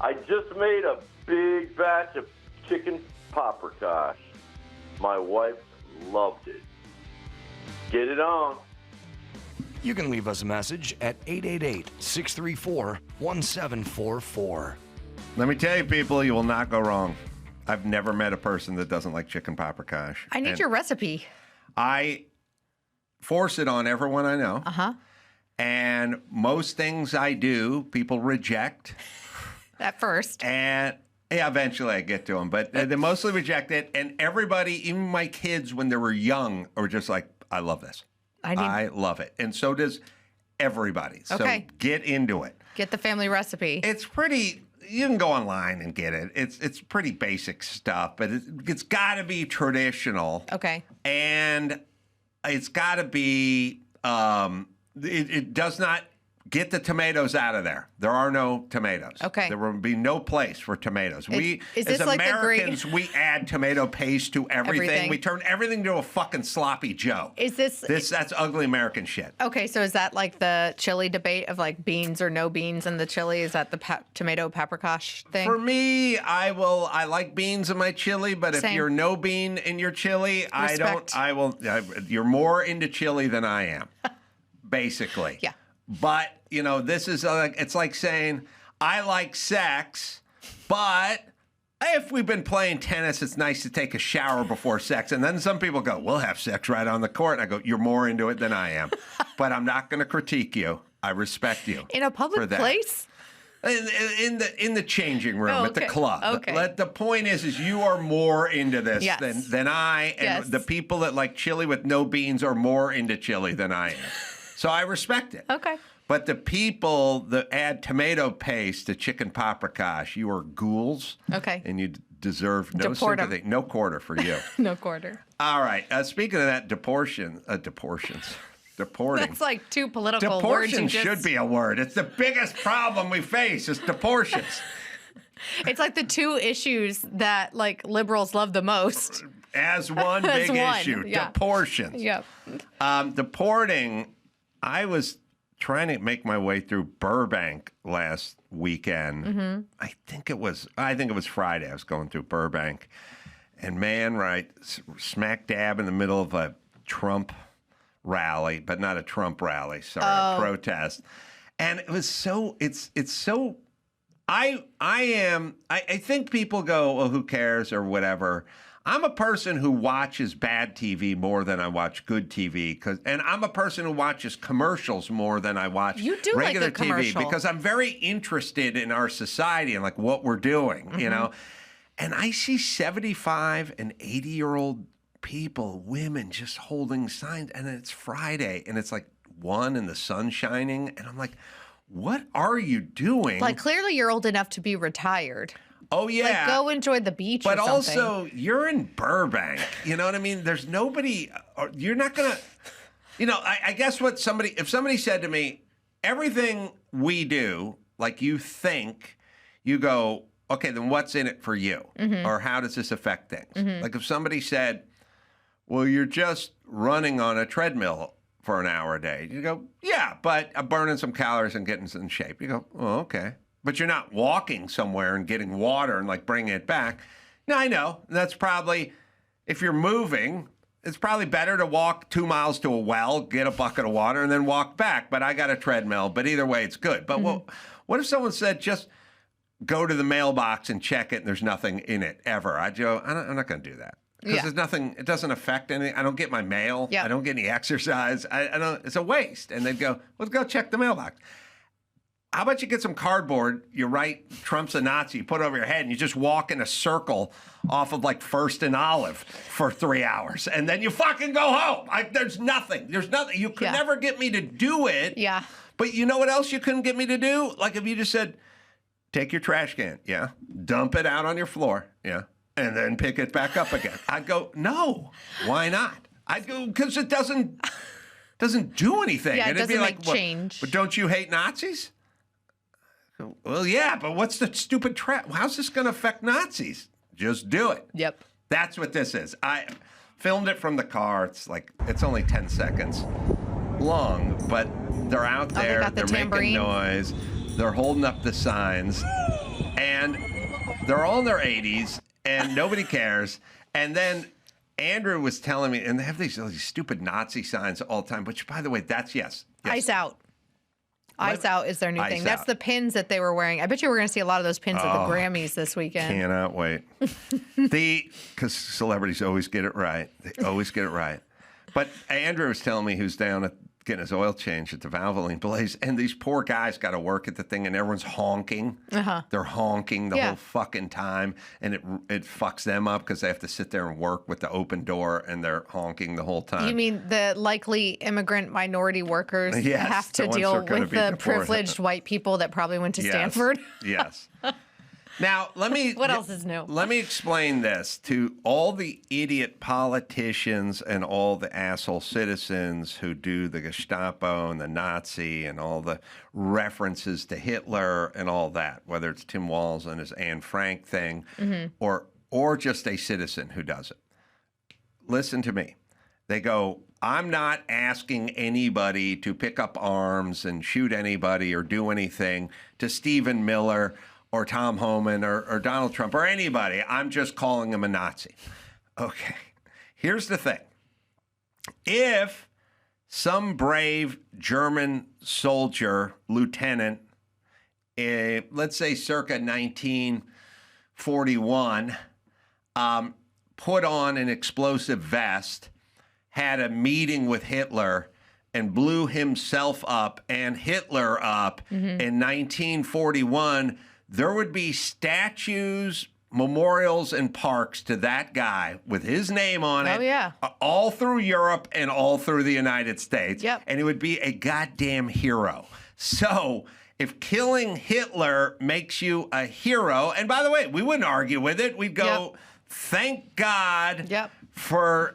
I just made a big batch of chicken paprika. My wife loved it. Get it on. You can leave us a message at 888-634-1744. Let me tell you, people, you will not go wrong. I've never met a person that doesn't like chicken paprika. I need your recipe. I force it on everyone I know. Uh-huh. And most things I do, people reject. At first. And yeah, eventually I get to them. But they mostly reject it. And everybody, even my kids when they were young, are just like, I love this. I love it. And so does everybody. Okay. So get into it. Get the family recipe. It's pretty, you can go online and get it. It's pretty basic stuff, but it's got to be traditional. Okay. And it's got to be, it does not Get the tomatoes out of there. There are no tomatoes. Okay. There will be no place for tomatoes. Is this as like the Americans, we add tomato paste to everything. We turn everything to a fucking sloppy Joe. That's ugly American shit. Okay, so is that like the chili debate of like beans or no beans in the chili? Is that the tomato paprikash thing? For me, I like beans in my chili, but if you're no bean in your chili, you're more into chili than I am. Basically. Yeah. But, this is it's like saying, I like sex, but if we've been playing tennis, it's nice to take a shower before sex. And then some people go, we'll have sex right on the court. And I go, you're more into it than I am. But I'm not going to critique you. I respect you. In a public place? In the changing room at the club. Okay. The point is you are more into this than I. And the people that like chili with no beans are more into chili than I am. So I respect it. Okay. But the people that add tomato paste to chicken paprikash, you are ghouls. Okay. And you deserve no Deport sympathy. No quarter for you. No quarter. All right. Speaking of that, deporting. That's like two political words. Deportion should be a word. It's the biggest problem we face is deportions. It's like the two issues that like liberals love the most. As one big issue. Yeah. Deportions. Yep. Deporting. I was trying to make my way through Burbank last weekend. Mm-hmm. I think it was Friday. I was going through Burbank, and man, right smack dab in the middle of a Trump rally, but not a Trump rally. Sorry, a protest. And it was so. It's so. I think people go, well, who cares or whatever. I'm a person who watches bad TV more than I watch good TV, and I'm a person who watches commercials more than I watch regular like TV because I'm very interested in our society and like what we're doing, And I see 75 and 80-year-old people, women, just holding signs, and it's Friday, and it's like 1 and the sun's shining, and I'm like, what are you doing? Like clearly you're old enough to be retired. Oh, yeah. Like, go enjoy the beach or something. But also, you're in Burbank. You know what I mean? There's nobody, you're not going to, I guess if somebody said to me, everything we do, like you think, you go, okay, then what's in it for you? Mm-hmm. Or how does this affect things? Mm-hmm. Like if somebody said, well, you're just running on a treadmill for an hour a day. You go, yeah, but I'm burning some calories and getting in shape. You go, oh, okay. But you're not walking somewhere and getting water and like bringing it back. No, I know. That's probably, if you're moving, it's probably better to walk 2 miles to a well, get a bucket of water, and then walk back. But I got a treadmill. But either way, it's good. But what if someone said just go to the mailbox and check it and there's nothing in it ever? I'd go, I'm not going to do that. Because there's nothing, it doesn't affect anything. I don't get my mail. Yep. I don't get any exercise. I don't, it's a waste. And they'd go, let's go check the mailbox. How about you get some cardboard, you write Trump's a Nazi, you put it over your head, and you just walk in a circle off of like First and Olive for 3 hours, and then you fucking go home. There's nothing. You could never get me to do it. Yeah. But you know what else you couldn't get me to do? Like if you just said, take your trash can, dump it out on your floor, and then pick it back up again. I'd go, no, why not? I'd go, because it doesn't do anything. Yeah, it and doesn't be like, make change. But don't you hate Nazis? Well, yeah, but what's the stupid trap? How's this going to affect Nazis? Just do it. Yep. That's what this is. I filmed it from the car. It's only 10 seconds long, but they're out there. They're making noise. They're holding up the signs, and they're all in their 80s, and nobody cares. And then Andrew was telling me, and they have these stupid Nazi signs all the time, which, by the way, that's yes. Ice out. Ice out is their new thing. That's the pins that they were wearing. I bet you we're going to see a lot of those pins at the Grammys this weekend. Cannot wait. Because celebrities always get it right. They always get it right. But Andrew was telling me who's down at getting his oil changed at the Valvoline place, and these poor guys got to work at the thing, and everyone's honking. They're honking the whole fucking time, and it fucks them up because they have to sit there and work with the open door, and they're honking the whole time. You mean the likely immigrant minority workers have to deal with the privileged white people that probably went to Stanford? Yes. Now, let me... What else is new? Let me explain this to all the idiot politicians and all the asshole citizens who do the Gestapo and the Nazi and all the references to Hitler and all that, whether it's Tim Walz and his Anne Frank thing or just a citizen who does it. Listen to me. They go, I'm not asking anybody to pick up arms and shoot anybody or do anything to Stephen Miller or Tom Homan or Donald Trump or anybody. I'm just calling him a Nazi. Okay, here's the thing. If some brave German soldier, lieutenant, let's say circa 1941, put on an explosive vest, had a meeting with Hitler, and blew himself up and Hitler up in 1941, there would be statues, memorials, and parks to that guy with his name on it. Oh, yeah. All through Europe and all through the United States. Yep. And he would be a goddamn hero. So if killing Hitler makes you a hero, and by the way, we wouldn't argue with it. We'd go, thank God for...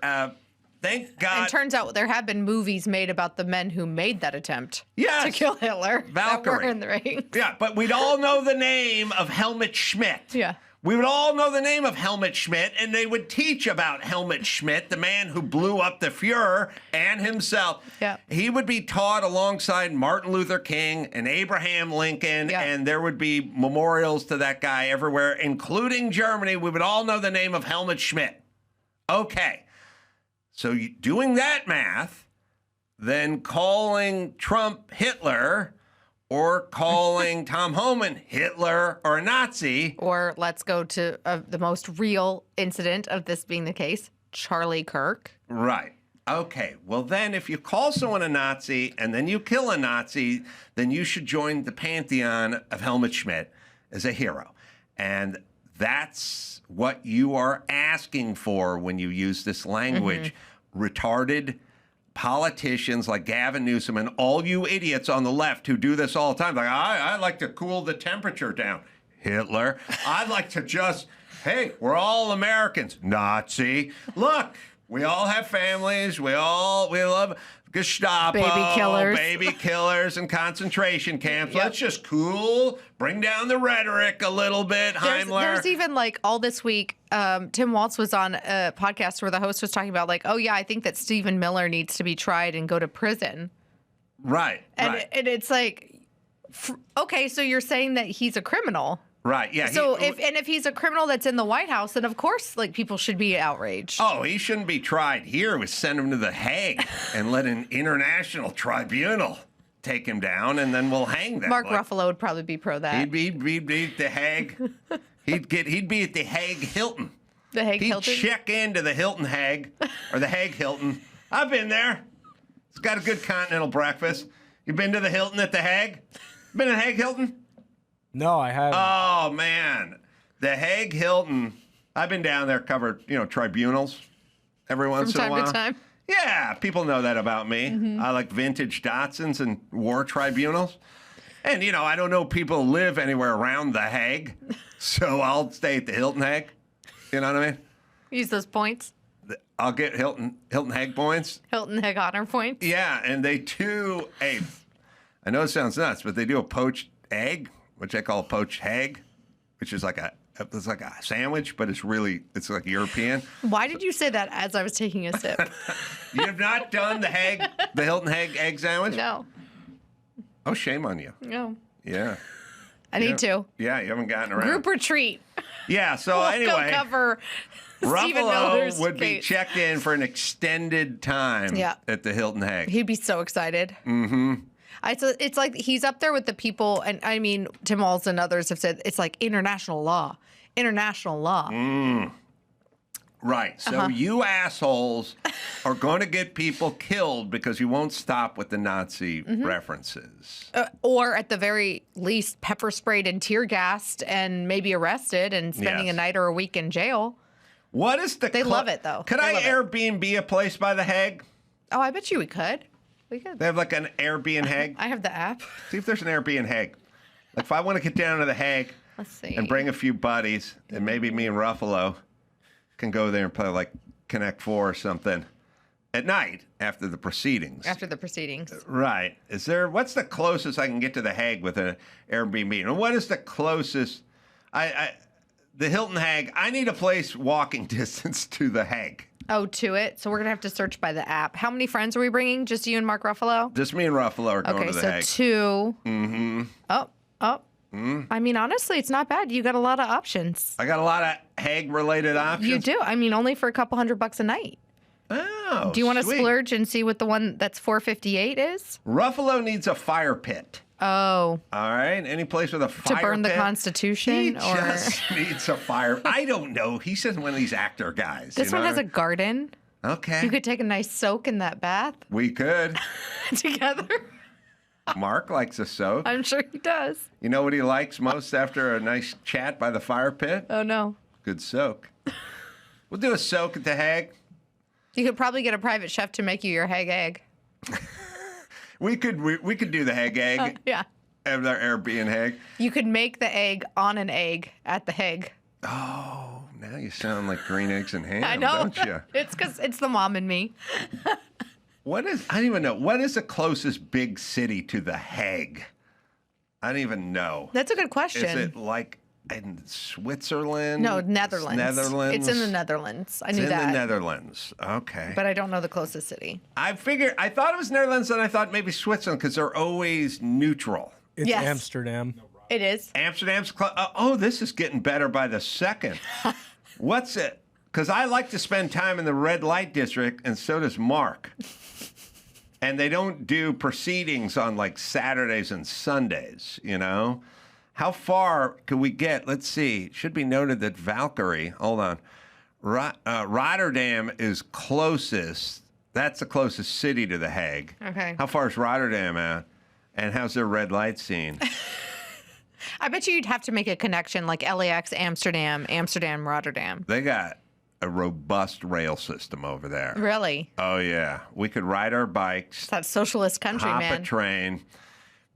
Thank God. And turns out there have been movies made about the men who made that attempt to kill Hitler. Valkyrie. That were in the ring. Yeah, but we'd all know the name of Helmut Schmidt. Yeah. We would all know the name of Helmut Schmidt, and they would teach about Helmut Schmidt, the man who blew up the Fuhrer and himself. Yeah. He would be taught alongside Martin Luther King and Abraham Lincoln, and there would be memorials to that guy everywhere, including Germany. We would all know the name of Helmut Schmidt. Okay. So doing that math, then calling Trump Hitler or calling Tom Homan Hitler or a Nazi. Or let's go to the most real incident of this being the case, Charlie Kirk. Right. Okay. Well, then if you call someone a Nazi and then you kill a Nazi, then you should join the pantheon of Helmut Schmidt as a hero. And that's what you are asking for when you use this language. Retarded politicians like Gavin Newsome and all you idiots on the left who do this all the time. Like, I like to cool the temperature down. Hitler. I'd like to just, hey, we're all Americans. Nazi. Look, we all have families. We love Gestapo, baby killers, and concentration camps. Let's just bring down the rhetoric a little bit, Heimler. There's even like all this week, Tim Walz was on a podcast where the host was talking about like, oh yeah, I think that Stephen Miller needs to be tried and go to prison. Right. And it's like, okay, so you're saying that he's a criminal. Right. Yeah. So if he's a criminal that's in the White House, then of course, like, people should be outraged. Oh, he shouldn't be tried here. We send him to the Hague and let an international tribunal take him down, and then we'll hang them. Mark Ruffalo would probably be pro that. He'd be at the Hague. He'd be at the Hague Hilton. The Hague Hilton. He'd check into the Hilton Hague or the Hague Hilton. I've been there. It's got a good continental breakfast. You been to the Hilton at the Hague? Been to the Hague Hilton? No, I haven't. Oh, man. The Hague Hilton. I've been down there, covered, tribunals every once in a while. From time to time? Yeah, people know that about me. I like vintage Datsuns and war tribunals. And, I don't know people live anywhere around the Hague, so I'll stay at the Hilton Hague. You know what I mean? Use those points. I'll get Hilton Hague points. Hilton Hague honor points. Yeah, and they do I know it sounds nuts, but they do a poached egg, which I call a poached Hague, which is like a sandwich, but it's like European. Why did you say that as I was taking a sip? You have not done the Hilton Hague egg sandwich? No. Oh, shame on you. No. Yeah. I need to. Yeah, you haven't gotten around. Group retreat. Yeah, so we'll anyway. Go cover Stephen Miller's Ruffalo would be case. checked in for an extended time at the Hilton Hague. He'd be so excited. Mm-hmm. It's like he's up there with the people, and I mean, Tim Walz and others have said it's like international law. International law. Right. So you assholes are going to get people killed because you won't stop with the Nazi references. Or at the very least, pepper sprayed and tear gassed and maybe arrested and spending a night or a week in jail. What is the... They love it, though. Could I Airbnb a place by the Hague? Oh, I bet you we could. We could. They have like an Airbnb Hague? I have the app. See if there's an Airbnb Hague. Like if I want to get down to the Hague, Let's see. And bring a few buddies, and maybe me and Ruffalo can go there and play like Connect 4 or something at night after the proceedings. After the proceedings. Right. What's the closest I can get to the Hague with an Airbnb? And what is the closest, the Hilton Hague, I need a place walking distance to the Hague. Oh, to it? So we're going to have to search by the app. How many friends are we bringing? Just you and Mark Ruffalo? Just me and Ruffalo are going to the Hague. Okay, so 2. Mm-hmm. Oh. I mean, honestly, it's not bad. You got a lot of options. I got a lot of Hague-related options? You do. I mean, only for a couple $100 a night. Oh, do you want to sweet. splurge and see what the one that's $458 is? Ruffalo needs a fire pit. Oh. All right. Any place with a fire pit. To burn the Constitution? He just needs a fire. I don't know. He says one of these actor guys. This one has a garden. Okay. You could take a nice soak in that bath. We could. Together. Mark likes a soak. I'm sure he does. You know what he likes most after a nice chat by the fire pit? Oh, no. Good soak. We'll do a soak at the Hague. You could probably get a private chef to make you your Hague egg. We could do the Hague egg. Yeah. Have our Airbnb Hague. You could make the egg on an egg at the Hague. Oh, now you sound like green eggs and ham, I know. don't you? It's because it's the mom and me. I don't even know. What is the closest big city to the Hague? I don't even know. That's a good question. Is it like in Switzerland? No, Netherlands. Netherlands? It's in the Netherlands. I knew that. It's in the Netherlands. Okay. But I don't know the closest city. I thought it was Netherlands, and I thought maybe Switzerland because they're always neutral. It's Amsterdam. It is. Amsterdam's this is getting better by the second. What's it? Because I like to spend time in the red light district, and so does Mark. And they don't do proceedings on like Saturdays and Sundays, you know? How far could we get? Let's see. It should be noted that Valkyrie, hold on. Rotterdam is closest. That's the closest city to The Hague. Okay. How far is Rotterdam at? And how's their red light scene? I bet you'd have to make a connection like LAX, Amsterdam, Rotterdam. They got a robust rail system over there. Really? Oh, yeah. We could ride our bikes. It's that socialist country, hop man. a train,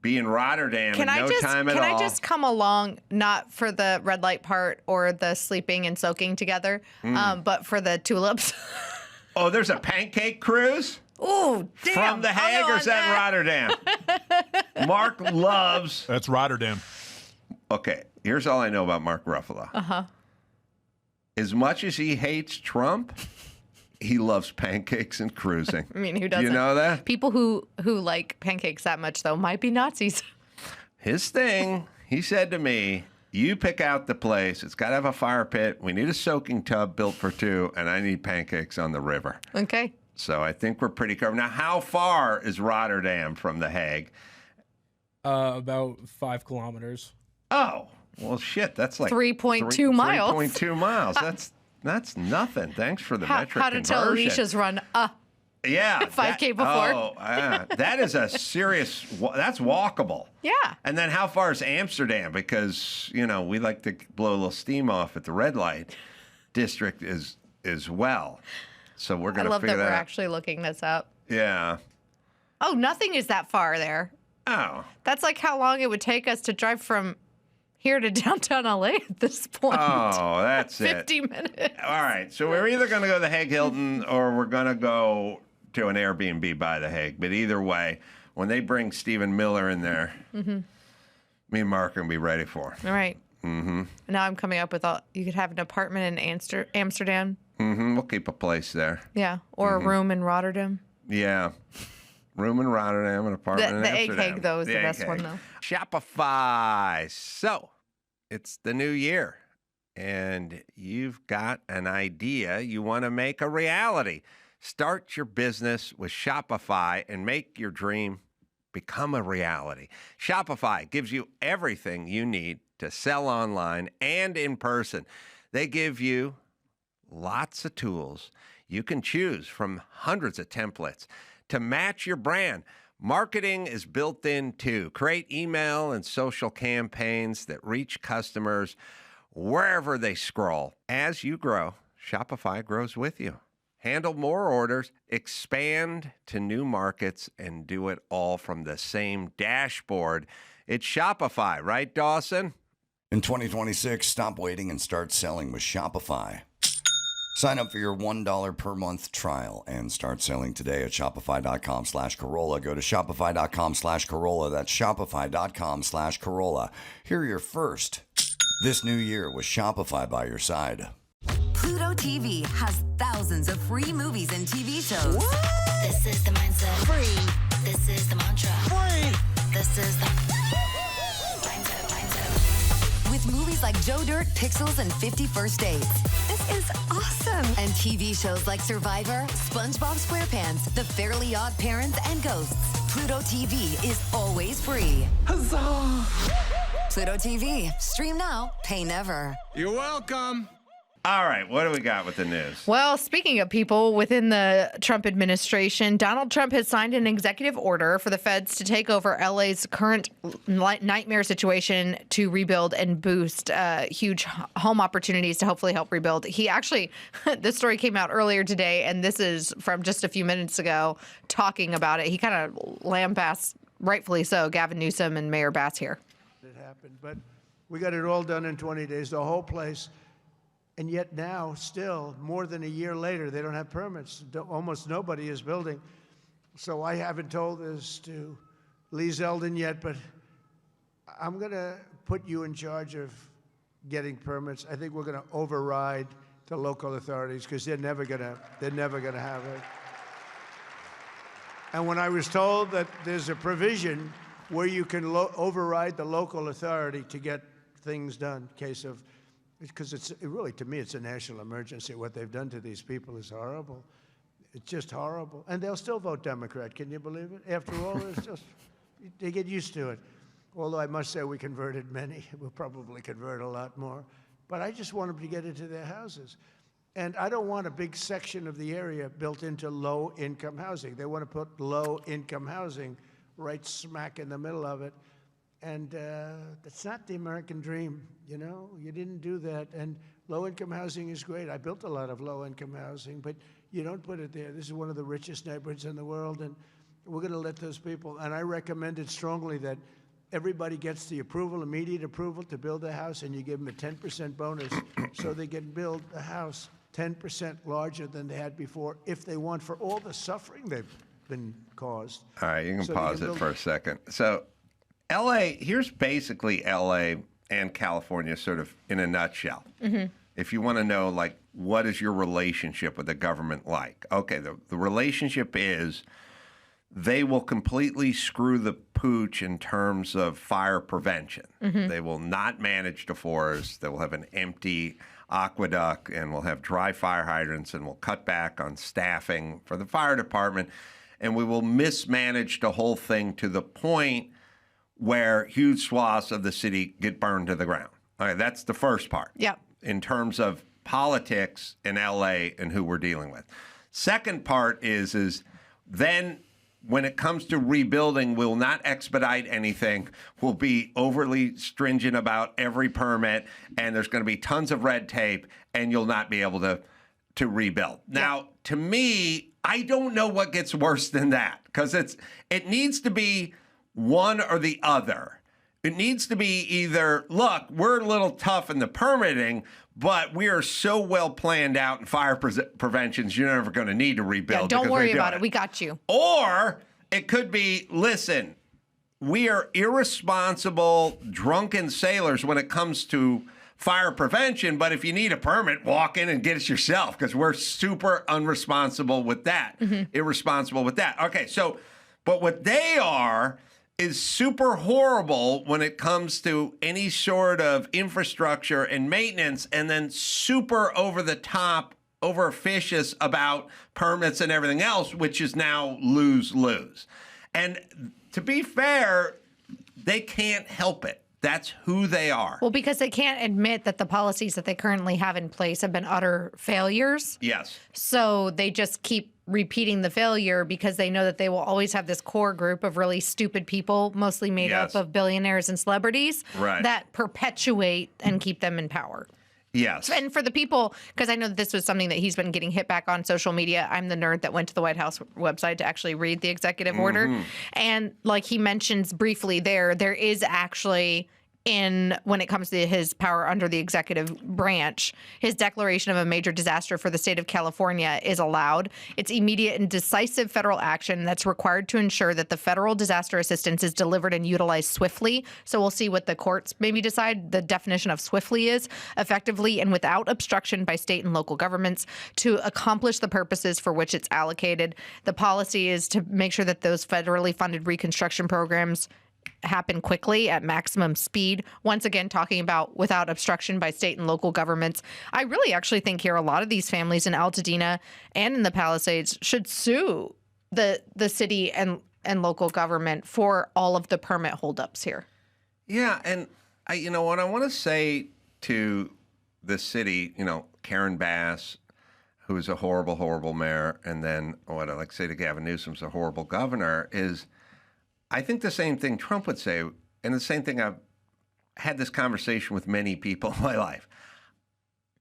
be in Rotterdam in no time at all. Can I just come along, not for the red light part or the sleeping and soaking together, but for the tulips? Oh, there's a pancake cruise? Oh, damn. From The Hague or is that Rotterdam? Mark loves... That's Rotterdam. Okay, here's all I know about Mark Ruffalo. Uh-huh. As much as he hates Trump, he loves pancakes and cruising. I mean, who doesn't? You know that? People who like pancakes that much, though, might be Nazis. His thing, he said to me, you pick out the place. It's got to have a fire pit. We need a soaking tub built for 2, and I need pancakes on the river. Okay. So I think we're pretty covered. Now, how far is Rotterdam from The Hague? About 5 kilometers. Oh, well, shit. That's like 3.2 miles. 3.2 miles. That's nothing. Thanks for the metric How to tell conversion. Alicia's run 5K before. Oh, that is a serious. That's walkable. Yeah. And then how far is Amsterdam? Because we like to blow a little steam off at the red light district as well. So we're gonna. I love figure that we're out. actually looking this up. Yeah. Oh, nothing is that far there. Oh. That's like how long it would take us to drive from here to downtown LA at this point. Oh, that's 50 minutes. All right. So we're either going to go to the Hague Hilton or we're going to go to an Airbnb by the Hague. But either way, when they bring Stephen Miller in there, me and Mark are going to be ready for it. All right. Mm-hmm. Now I'm coming up with you could have an apartment in Amsterdam. Mm-hmm. We'll keep a place there. Yeah. Or a room in Rotterdam. Yeah. Room in Rotterdam, an apartment in Amsterdam. The egg cake, though, is the best one, though. Shopify. So, it's the new year, and you've got an idea you want to make a reality. Start your business with Shopify and make your dream become a reality. Shopify gives you everything you need to sell online and in person. They give you lots of tools. You can choose from hundreds of templates to match your brand. Marketing is built in too. Create email and social campaigns that reach customers wherever they scroll. As you grow, Shopify grows with you. Handle more orders, expand to new markets, and do it all from the same dashboard. It's Shopify, right, Dawson? In 2026, stop waiting and start selling with Shopify. Sign up for your $1 per month trial and start selling today at shopify.com/Carolla. Go to shopify.com/Carolla. That's shopify.com/Carolla. Hear your first this new year with Shopify by your side. Pluto TV has thousands of free movies and TV shows. What? This is the mindset. Free. This is the mantra. Free. This is the mindset. With movies like Joe Dirt, Pixels, and 50 First Dates. This is awesome. And TV shows like Survivor, SpongeBob SquarePants, The Fairly Odd Parents, and Ghosts. Pluto TV is always free. Huzzah! Pluto TV. Stream now, pay never. You're welcome. All right, what do we got with the news? Well, speaking of people within the Trump administration, Donald Trump has signed an executive order for the feds to take over LA's current nightmare situation to rebuild and boost huge home opportunities to hopefully help rebuild. He actually, this story came out earlier today, and this is from just a few minutes ago, talking about it. He kind of lambasts, rightfully so, Gavin Newsome and Mayor Bass here. It happened, but we got it all done in 20 days, the whole place. And yet now, still, more than a year later, they don't have permits. Almost nobody is building. So I haven't told this to Lee Zeldin yet, but I'm going to put you in charge of getting permits. I think we're going to override the local authorities because they're never going to have it. And when I was told that there's a provision where you can override the local authority to get things done, case of, because it's really, to me, it's a national emergency. What they've done to these people is horrible. It's just horrible. And they'll still vote Democrat. Can you believe it? After all, it's just, they get used to it. Although I must say we converted many. We'll probably convert a lot more. But I just want them to get into their houses. And I don't want a big section of the area built into low-income housing. They want to put low-income housing right smack in the middle of it. And that's not the American dream, you know? You didn't do that. And low-income housing is great. I built a lot of low-income housing, but you don't put it there. This is one of the richest neighborhoods in the world, and we're going to let those people. And I recommended strongly that everybody gets the approval, immediate approval to build a house, and you give them a 10% bonus so they can build a house 10% larger than they had before if they want, for all the suffering they've been caused. All right, you can pause it for a second. So LA, here's basically LA and California sort of in a nutshell. Mm-hmm. If you want to know, like, what is your relationship with the government like? Okay, the relationship is they will completely screw the pooch in terms of fire prevention. Mm-hmm. They will not manage the forest. They will have an empty aqueduct and will have dry fire hydrants and will cut back on staffing for the fire department. And we will mismanage the whole thing to the point where huge swaths of the city get burned to the ground. Okay, that's the first part. Yep. In terms of politics in LA and who we're dealing with. Second part is then when it comes to rebuilding, we'll not expedite anything. We'll be overly stringent about every permit, and there's going to be tons of red tape, and you'll not be able to rebuild. Now, to me, I don't know what gets worse than that, because it needs to be one or the other. It needs to be either, look, we're a little tough in the permitting, but we are so well planned out in fire preventions, you're never going to need to rebuild. Yeah, don't worry about it. We got you. Or it could be, listen, we are irresponsible, drunken sailors when it comes to fire prevention, but if you need a permit, walk in and get it yourself, because we're super unresponsible with that, irresponsible with that. Okay, so, but what they are is super horrible when it comes to any sort of infrastructure and maintenance, and then super over the top, over officious about permits and everything else, which is now lose-lose. And to be fair, they can't help it. That's who they are. Well, because they can't admit that the policies that they currently have in place have been utter failures. Yes. So they just keep repeating the failure because they know that they will always have this core group of really stupid people, mostly made up of billionaires and celebrities, that perpetuate and keep them in power. Yes. And for the people, because I know that this was something that he's been getting hit back on social media. I'm the nerd that went to the White House website to actually read the executive order. And like he mentions briefly there is actually when it comes to his power under the executive branch. His declaration of a major disaster for the state of California is allowed. It's immediate and decisive federal action that's required to ensure that the federal disaster assistance is delivered and utilized swiftly. So we'll see what the courts maybe decide the definition of swiftly is, effectively and without obstruction by state and local governments to accomplish the purposes for which it's allocated. The policy is to make sure that those federally funded reconstruction programs happen quickly at maximum speed. Once again, talking about without obstruction by state and local governments. I really actually think here a lot of these families in Altadena and in the Palisades should sue the city and local government for all of the permit holdups here. Yeah, and what I want to say to the city, Karen Bass, who is a horrible, horrible mayor, and then what I like to say to Gavin Newsom's a horrible governor, is I think the same thing Trump would say, and the same thing I've had this conversation with many people in my life.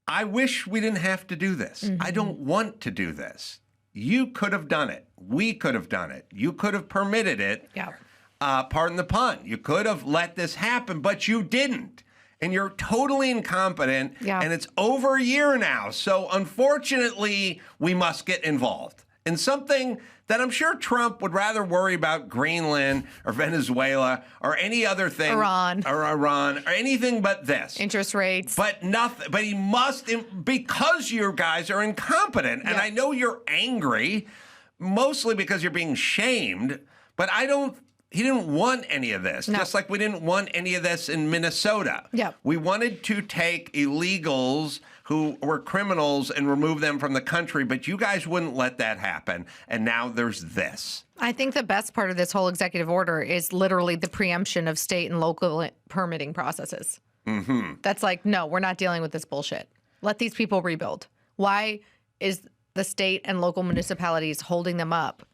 I wish we didn't have to do this. Mm-hmm. I don't want to do this. You could have done it. We could have done it. You could have permitted it. Yeah. Pardon the pun. You could have let this happen, but you didn't. And you're totally incompetent. Yeah. And it's over a year now. So unfortunately, we must get involved in something that I'm sure Trump would rather worry about Greenland or Venezuela or any other thing. Iran. Or anything but this. Interest rates. But nothing. But he must, because you guys are incompetent. And I know you're angry, mostly because you're being shamed. But he didn't want any of this. No. Just like we didn't want any of this in Minnesota. Yeah. We wanted to take illegals who were criminals and remove them from the country, but you guys wouldn't let that happen. And now there's this. I think the best part of this whole executive order is literally the preemption of state and local permitting processes. Mm-hmm. That's like, no, we're not dealing with this bullshit. Let these people rebuild. Why is the state and local municipalities holding them up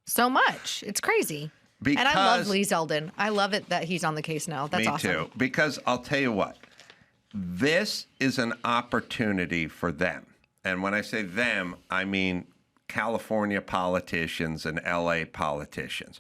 so much? It's crazy. And I love Lee Zeldin. I love it that he's on the case now. That's awesome. Me too. Because I'll tell you what. This is an opportunity for them. And when I say them, I mean California politicians and LA politicians.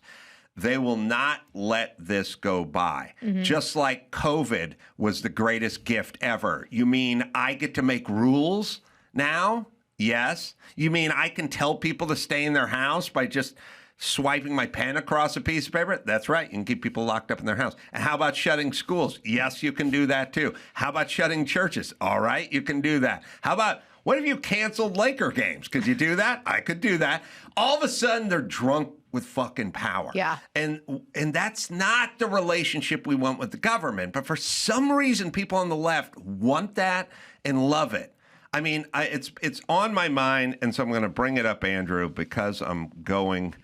They will not let this go by. Mm-hmm. Just like COVID was the greatest gift ever. You mean I get to make rules now? Yes. You mean I can tell people to stay in their house by just swiping my pen across a piece of paper? That's right. You can keep people locked up in their house. And how about shutting schools? Yes, you can do that too. How about shutting churches? All right, you can do that. How about, what if you canceled Laker games? Could you do that? I could do that. All of a sudden, they're drunk with fucking power. Yeah. And that's not the relationship we want with the government. But for some reason, people on the left want that and love it. I mean, it's on my mind, and so I'm going to bring it up, Andrew, because I'm going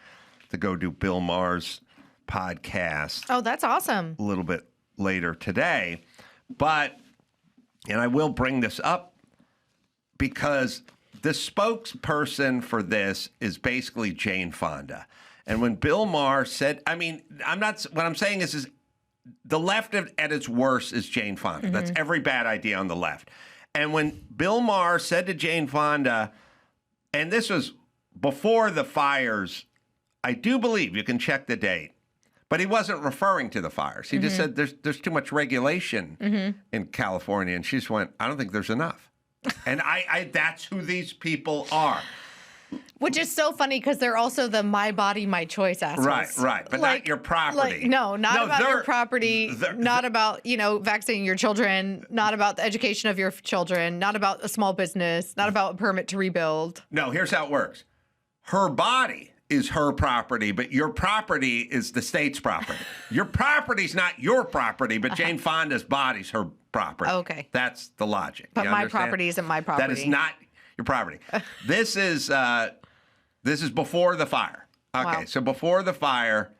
to go do Bill Maher's podcast. Oh, that's awesome. A little bit later today. But, and I will bring this up because the spokesperson for this is basically Jane Fonda. And when Bill Maher said, what I'm saying is the left at its worst is Jane Fonda. Mm-hmm. That's every bad idea on the left. And when Bill Maher said to Jane Fonda, and this was before the fires, I do believe you can check the date, but he wasn't referring to the fires. He just said there's too much regulation in California, and she just went, I don't think there's enough. And I that's who these people are. Which is so funny because they're also the my body, my choice assholes. Right. But not your property. Not about your property, not about, vaccinating your children, not about the education of your children, not about a small business, not about a permit to rebuild. No, here's how it works. Her body is her property, but your property is the state's property. Your property's not your property, but Jane Fonda's body's her property. Okay. That's the logic. But my property isn't my property. That is not your property. This is before the fire. Okay, wow. So before the fire,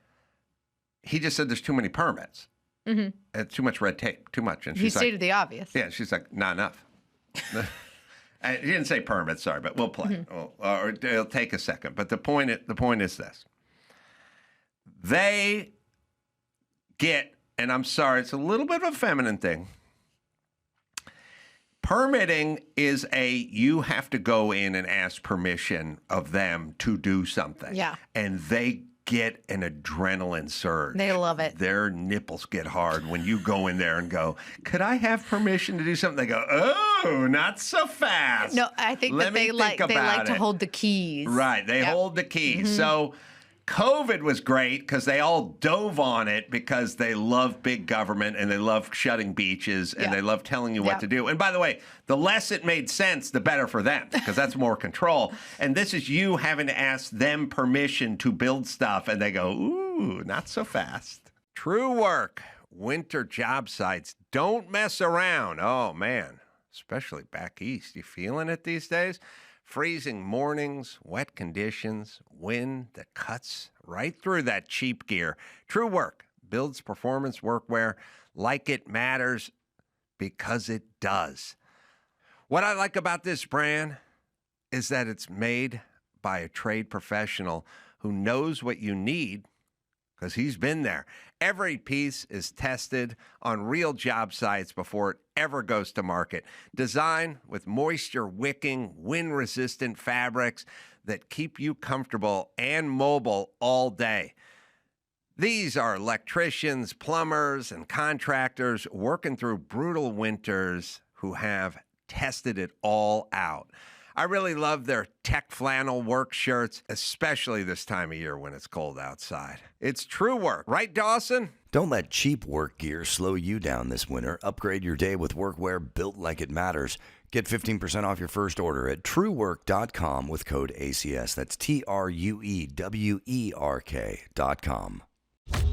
he just said there's too many permits. Mm-hmm. Too much red tape, too much. And he stated the obvious. Yeah, she's like, not enough. He didn't say permits, sorry, but we'll play. Or it'll take a second. But the point is this. They get, and I'm sorry, it's a little bit of a feminine thing. Permitting is you have to go in and ask permission of them to do something. Yeah. And they get an adrenaline surge. They love it. Their nipples get hard when you go in there and go, could I have permission to do something? They go, oh, not so fast. No, I think that they like to hold the keys. Right. They hold the keys. Mm-hmm. So COVID was great because they all dove on it because they love big government and they love shutting beaches and they love telling you what to do. And by the way, the less it made sense, the better for them because that's more control. And this is you having to ask them permission to build stuff and they go, ooh, not so fast. True work. Winter job sites. Don't mess around. Oh, man. Especially back east. You feeling it these days? Freezing mornings, wet conditions, wind that cuts right through that cheap gear. True Work builds performance workwear like it matters because it does. What I like about this brand is that it's made by a trade professional who knows what you need because he's been there. Every piece is tested on real job sites before it ever goes to market. Designed with moisture-wicking, wind-resistant fabrics that keep you comfortable and mobile all day. These are electricians, plumbers, and contractors working through brutal winters who have tested it all out. I really love their tech flannel work shirts, especially this time of year when it's cold outside. It's True Work, right, Dawson? Don't let cheap work gear slow you down this winter. Upgrade your day with workwear built like it matters. Get 15% off your first order at truework.com with code ACS. That's TRUEWERK.com.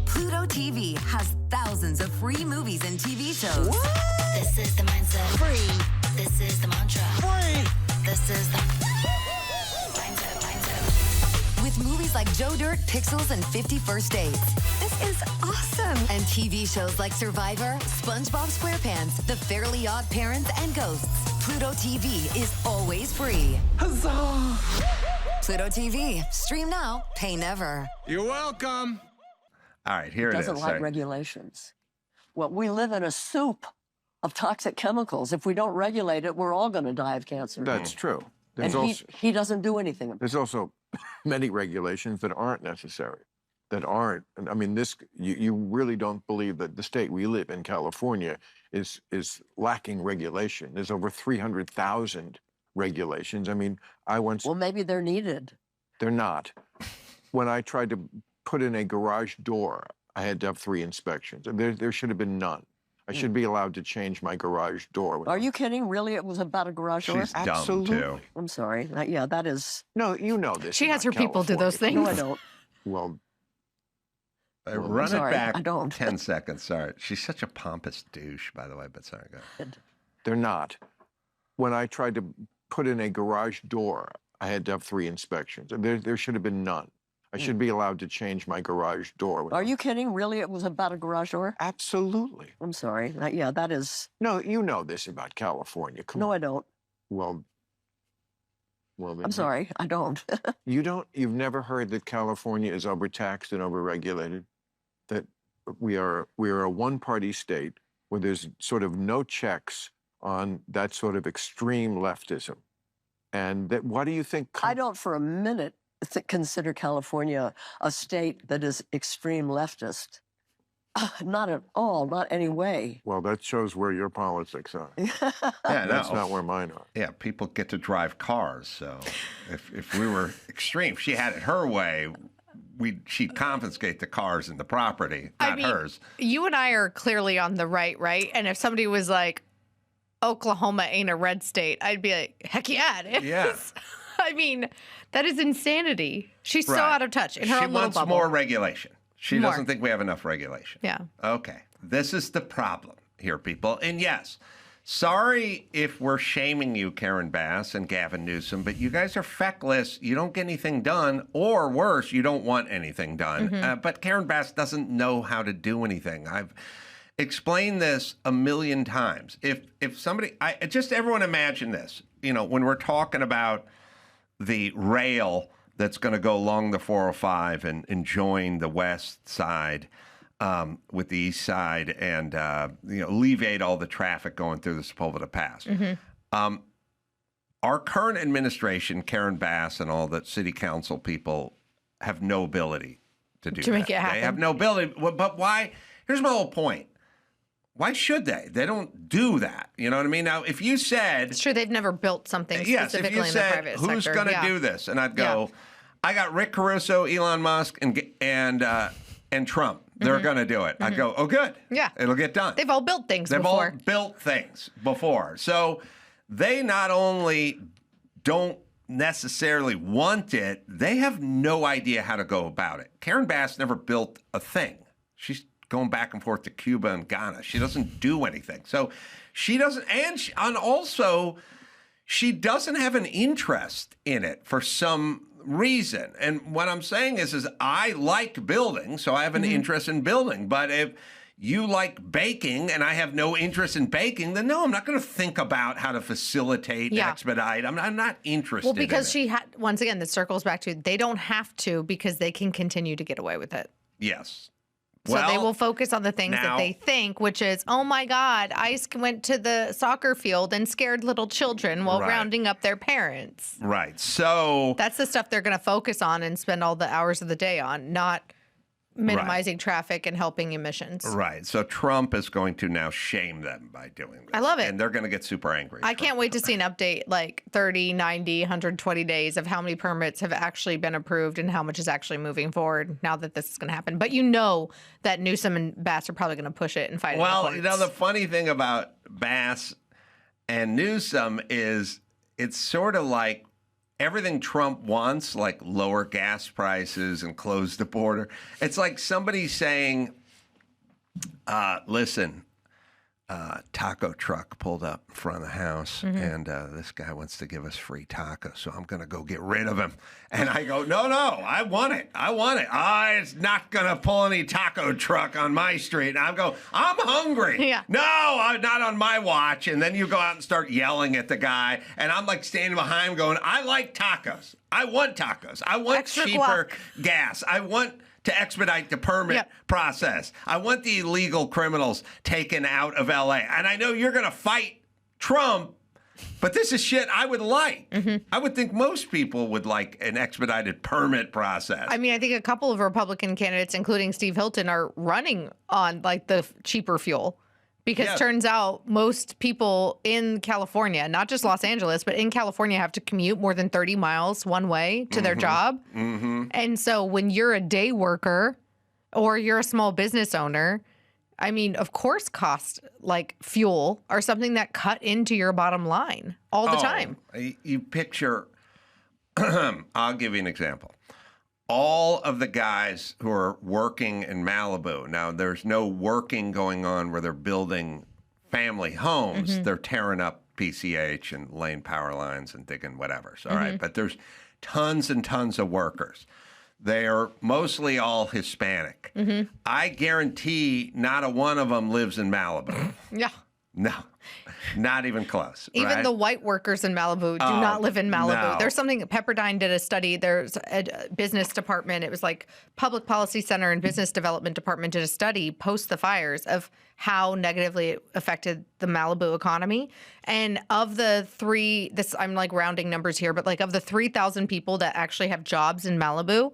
Pluto TV has thousands of free movies and TV shows. What? This is the mindset. Free. This is the mantra. Free. This is the mindset. With movies like Joe Dirt, Pixels, and 50 First Dates. This is awesome. And TV shows like Survivor, SpongeBob SquarePants, The Fairly Odd Parents, and Ghosts. Pluto TV is always free. Huzzah! Pluto TV. Stream now, pay never. You're welcome. All right, here it is. Doesn't like regulations. Well, we live in a soup of toxic chemicals. If we don't regulate it, we're all going to die of cancer. That's true. And he doesn't do anything about it. There's also many regulations that aren't necessary, that aren't. I mean, you really don't believe that the state we live in, California, is lacking regulation. There's over 300,000 regulations. I mean, Well, maybe they're needed. They're not. When I tried to put in a garage door, I had to have 3 inspections. There should have been none. I should be allowed to change my garage door. Are you kidding? Really? It was about a garage door? She's dumb, too. I'm sorry. Yeah, that is... No, you know this. She has her people do those things. No, I don't. Well, run sorry, it back I don't. 10 seconds. Sorry. She's such a pompous douche, by the way, but sorry, go ahead. They're not. When I tried to put in a garage door, I had to have 3 inspections. There should have been none. I should be allowed to change my garage door. Are you kidding? Really? It was about a garage door? Absolutely. I'm sorry. Yeah, that is... No, you know this about California. Come on. No, I don't. Well, I'm sorry, I don't. You don't? You've never heard that California is overtaxed and overregulated? That we are a one-party state where there's sort of no checks on that sort of extreme leftism. And that, why do you think... I don't for a minute consider California a state that is extreme leftist. Not at all, not any way. Well, that shows where your politics are. That's not where mine are. Yeah, people get to drive cars, so if we were extreme, if she had it her way, she'd confiscate the cars and the property, not hers. You and I are clearly on the right? And if somebody was like, Oklahoma ain't a red state, I'd be like, heck yeah, it is. Yeah. I mean, that is insanity. She's so out of touch in her own little bubble. She wants more regulation. She doesn't think we have enough regulation. Yeah. Okay. This is the problem here, people. And yes, sorry if we're shaming you, Karen Bass and Gavin Newsome, but you guys are feckless. You don't get anything done, or worse, you don't want anything done. Mm-hmm. But Karen Bass doesn't know how to do anything. I've explained this a million times. If somebody, just everyone imagine this, when we're talking about the rail that's going to go along the 405 and join the west side with the east side and alleviate all the traffic going through the Sepulveda Pass. Mm-hmm. Our current administration, Karen Bass and all the city council people, have no ability to do to make that. it happen. They have no ability. But why? Here's my whole point. Why should they? They don't do that. You know what I mean? Now, if you said... It's true they've never built something specifically in the private sector. Who's going to do this? And I'd go, I got Rick Caruso, Elon Musk, and Trump. They're going to do it. I'd go, oh, good. Yeah. It'll get done. They've all built things They've before. all built things before. So they not only don't necessarily want it, they have no idea how to go about it. Karen Bass never built a thing. She's going back and forth to Cuba and Ghana. She doesn't do anything. So she doesn't, and also she doesn't have an interest in it for some reason. And what I'm saying is I like building, so I have an interest in building. But if you like baking and I have no interest in baking, then no, I'm not going to think about how to facilitate, expedite. I'm not interested in it. Well, because once again, this circles back to they don't have to because they can continue to get away with it. Yes. So they will focus on the things that they think, which is, oh my God, ICE went to the soccer field and scared little children while rounding up their parents. Right. So that's the stuff they're going to focus on and spend all the hours of the day on, not minimizing traffic and helping emissions. Right. So Trump is going to now shame them by doing this. I love it. And they're going to get super angry. I can't wait to see an update like 30, 90, 120 days of how many permits have actually been approved and how much is actually moving forward now that this is going to happen. But you know that Newsome and Bass are probably going to push it and fight it. Well, you know, the funny thing about Bass and Newsome is it's sort of like everything Trump wants, like lower gas prices and close the border. It's like somebody saying, listen, taco truck pulled up in front of the house, and this guy wants to give us free tacos, so I'm going to go get rid of him. And I go, no, I want it. It's not going to pull any taco truck on my street. And I go, I'm hungry. Yeah. No, not on my watch. And then you go out and start yelling at the guy, and I'm like standing behind him going, I like tacos. I want tacos. I want extra cheaper guac. gas. I want to expedite the permit process. I want the illegal criminals taken out of LA. And I know you're going to fight Trump, but this is shit I would like. I would think most people would like an expedited permit process. I mean, I think a couple of Republican candidates, including Steve Hilton, are running on like the cheaper fuel. Because turns out most people in California, not just Los Angeles, but in California have to commute more than 30 miles one way to their job. And so when you're a day worker or you're a small business owner, I mean, of course, costs like fuel are something that cut into your bottom line all the time. You picture, I'll give you an example. All of the guys who are working in Malibu, now there's no working going on where they're building family homes. They're tearing up PCH and laying power lines and digging whatever. All right, but there's tons and tons of workers. They are mostly all Hispanic. I guarantee not a one of them lives in Malibu. No, not even close. Even the white workers in Malibu do not live in Malibu. No. There's something, Pepperdine did a study. There's a business department. It was like Public Policy Center and Business Development Department did a study post the fires of how negatively it affected the Malibu economy. And of the I'm like rounding numbers here, but like of the 3,000 people that actually have jobs in Malibu,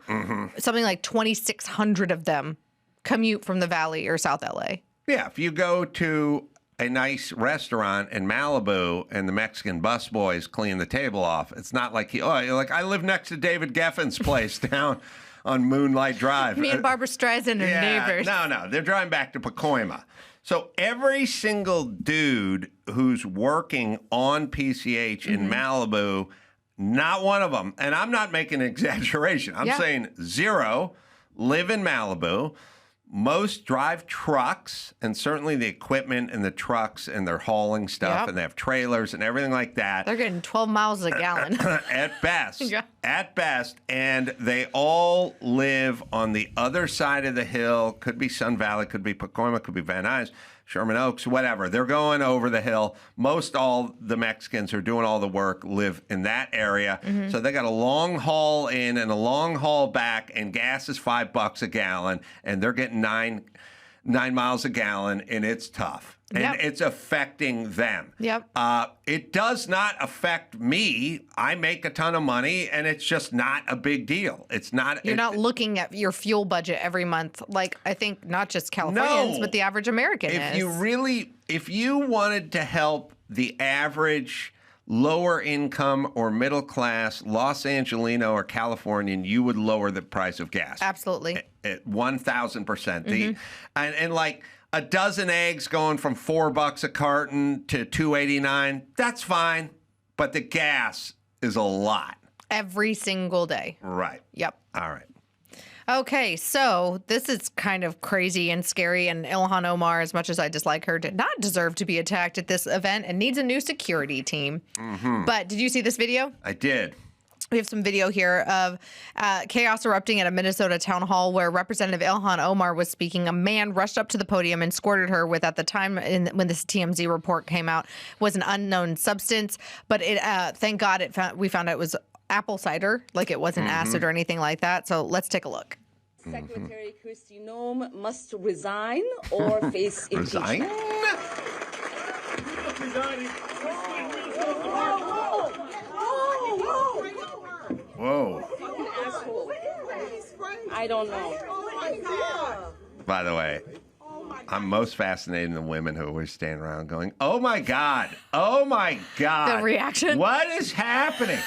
something like 2,600 of them commute from the Valley or South LA. Yeah, if you go to a nice restaurant in Malibu and the Mexican busboys clean the table off, it's not like I live next to David Geffen's place down on Moonlight Drive. Me and Barbara Streisand are neighbors. No, they're driving back to Pacoima. So every single dude who's working on PCH in Malibu, not one of them, and I'm not making an exaggeration, I'm saying zero, live in Malibu. Most drive trucks, and certainly the equipment and the trucks, and they're hauling stuff, and they have trailers and everything like that. They're getting 12 miles a gallon. At best. At best. And they all live on the other side of the hill. Could be Sun Valley, could be Pacoima, could be Van Nuys, Sherman Oaks, whatever. They're going over the hill. Most all the Mexicans who are doing all the work live in that area. So they got a long haul in and a long haul back, and gas is $5 a gallon, and they're getting 9 miles a gallon, and it's tough. And it's affecting them. Yep. It does not affect me. I make a ton of money, and it's just not a big deal. It's not. You're not looking at your fuel budget every month, like I think not just Californians, but the average American is. If you wanted to help the average lower income or middle class Los Angelino or Californian, you would lower the price of gas. Absolutely. At 1,000%. And like a dozen eggs going from $4 a carton to $2.89, that's fine. But the gas is a lot. Every single day. Right. Yep. All right. Okay, so this is kind of crazy and scary, and Ilhan Omar, as much as I dislike her, did not deserve to be attacked at this event and needs a new security team. But did you see this video? I did. We have some video here of chaos erupting at a Minnesota town hall where Representative Ilhan Omar was speaking. A man rushed up to the podium and squirted her with, at the time when this TMZ report came out, was an unknown substance. But it, thank God, we found out it was apple cider, like it wasn't acid or anything like that. So let's take a look. Secretary Kristi Noem must resign or face impeachment. Whoa. I don't know. By the way, I'm most fascinated in the women who always stand around going, "Oh my God, oh my God." The reaction? What is happening?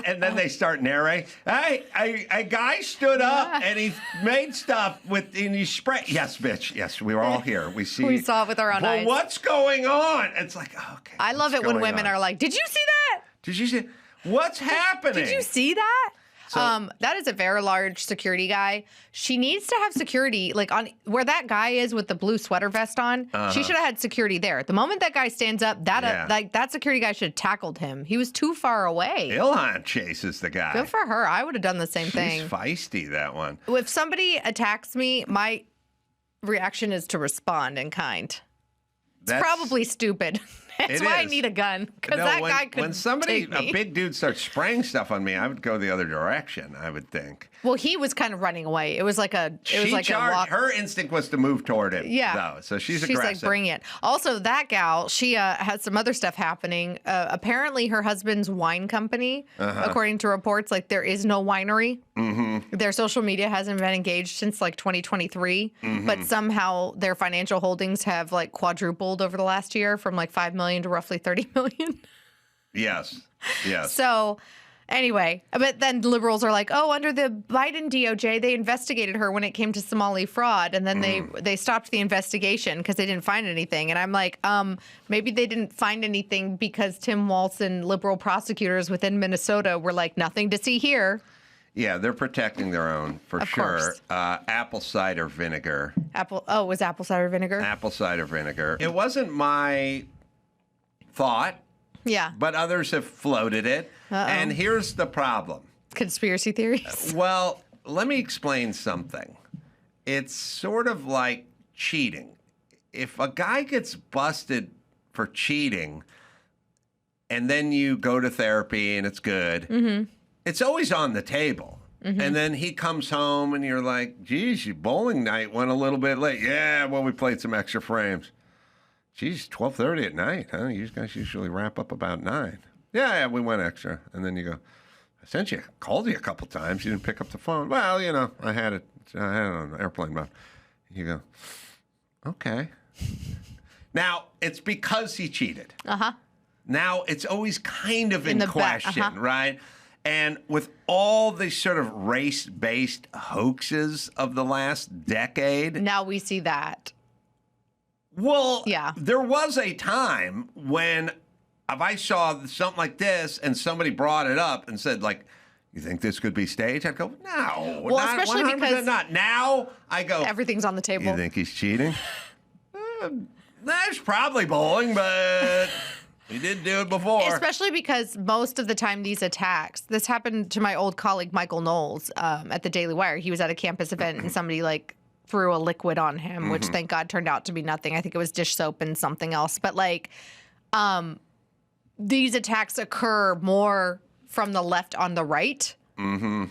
And then they start narrating. Hey, a guy stood up and he made stuff and he sprayed. Yes, bitch. Yes, we were all here. We saw it with our own eyes. What's going on? It's like, okay. I love it when women are like, "Did you see that? Did you see? What's happening? Did you see that?" That is a very large security guy. She needs to have security, like on where that guy is with the blue sweater vest on. She should have had security there. The moment that guy stands up, that security guy should have tackled him. He was too far away. Ilhan chases the guy. Good for her. I would have done the same thing. She's feisty, that one. If somebody attacks me, my reaction is to respond in kind. It's probably stupid. That's why I need a gun, because that guy could When somebody, take me. a big dude, starts spraying stuff on me, I would go the other direction, I would think. Well, he was kind of running away. It was like a walk. Her instinct was to move toward it. Yeah. Though, so she's aggressive. She's like, bring it. Also, that gal, she has some other stuff happening. Apparently, her husband's wine company, according to reports, like there is no winery. Their social media hasn't been engaged since like 2023, but somehow their financial holdings have like quadrupled over the last year, from like 5 million to roughly 30 million. Yes. So anyway, but then liberals are like, oh, under the Biden DOJ, they investigated her when it came to Somali fraud, and then they stopped the investigation because they didn't find anything. And I'm like, maybe they didn't find anything because Tim Walz and liberal prosecutors within Minnesota were like, nothing to see here. Yeah, they're protecting their own, for Of sure. course. Apple cider vinegar. It was apple cider vinegar? Apple cider vinegar. It wasn't my thought. Yeah. But others have floated it. And here's the problem. Conspiracy theories? Well, let me explain something. It's sort of like cheating. If a guy gets busted for cheating and then you go to therapy and it's good, it's always on the table. And then he comes home and you're like, geez, your bowling night went a little bit late. Yeah, well, we played some extra frames. Geez, 12:30 at night, huh? You guys usually wrap up about 9. Yeah, we went extra. And then you go, I called you a couple times. You didn't pick up the phone. Well, I had it on airplane mode. You go, okay. Now, it's because he cheated. Now, it's always kind of in question, right? And with all the sort of race-based hoaxes of the last decade. Now we see that. Well, there was a time when if I saw something like this and somebody brought it up and said, like, you think this could be staged? I'd go, no. Well, especially because not. Now I go, everything's on the table. You think he's cheating? There's probably bowling, but he did do it before. Especially because most of the time these attacks, this happened to my old colleague Michael Knowles at the Daily Wire. He was at a campus event and somebody threw a liquid on him, which thank God turned out to be nothing. I think it was dish soap and something else. But these attacks occur more from the left on the right.